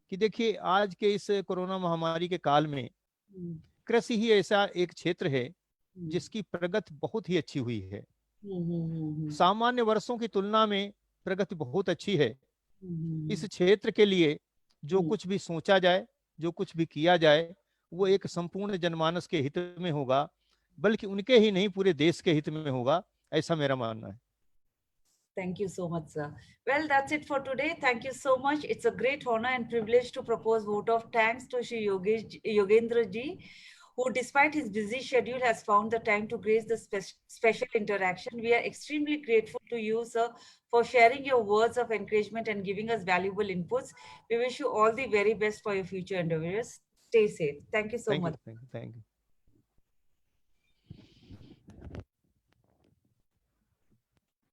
[SPEAKER 2] कि देखिए आज के इस कोरोना महामारी के काल में
[SPEAKER 1] Hmm,
[SPEAKER 2] कृषि ही ऐसा एक क्षेत्र है
[SPEAKER 1] hmm,
[SPEAKER 2] जिसकी प्रगति बहुत ही अच्छी हुई है।
[SPEAKER 1] hmm,
[SPEAKER 2] सामान्य वर्षों की तुलना में प्रगति बहुत अच्छी है। इस
[SPEAKER 1] hmm,
[SPEAKER 2] क्षेत्र के लिए जो
[SPEAKER 1] hmm.
[SPEAKER 2] कुछ भी सोचा जाए, जो कुछ भी किया जाए, वो एक संपूर्ण जनमानस के हित में होगा, बल्कि उनके ही नहीं पूरे देश के हित में होगा, ऐसा मेरा मानना है।
[SPEAKER 1] Thank you so much, sir. Well, that's it for today. Thank you so much. It's a great honor and privilege to propose vote of thanks to Shri Yogendra ji, who, despite his busy schedule, has found the time to grace the special interaction. We are extremely grateful to you, sir, for sharing your words of encouragement and giving us valuable inputs. We wish you all the very best for your future endeavors. Stay safe. Thank you so
[SPEAKER 2] thank
[SPEAKER 1] much.
[SPEAKER 2] You, thank you, thank you.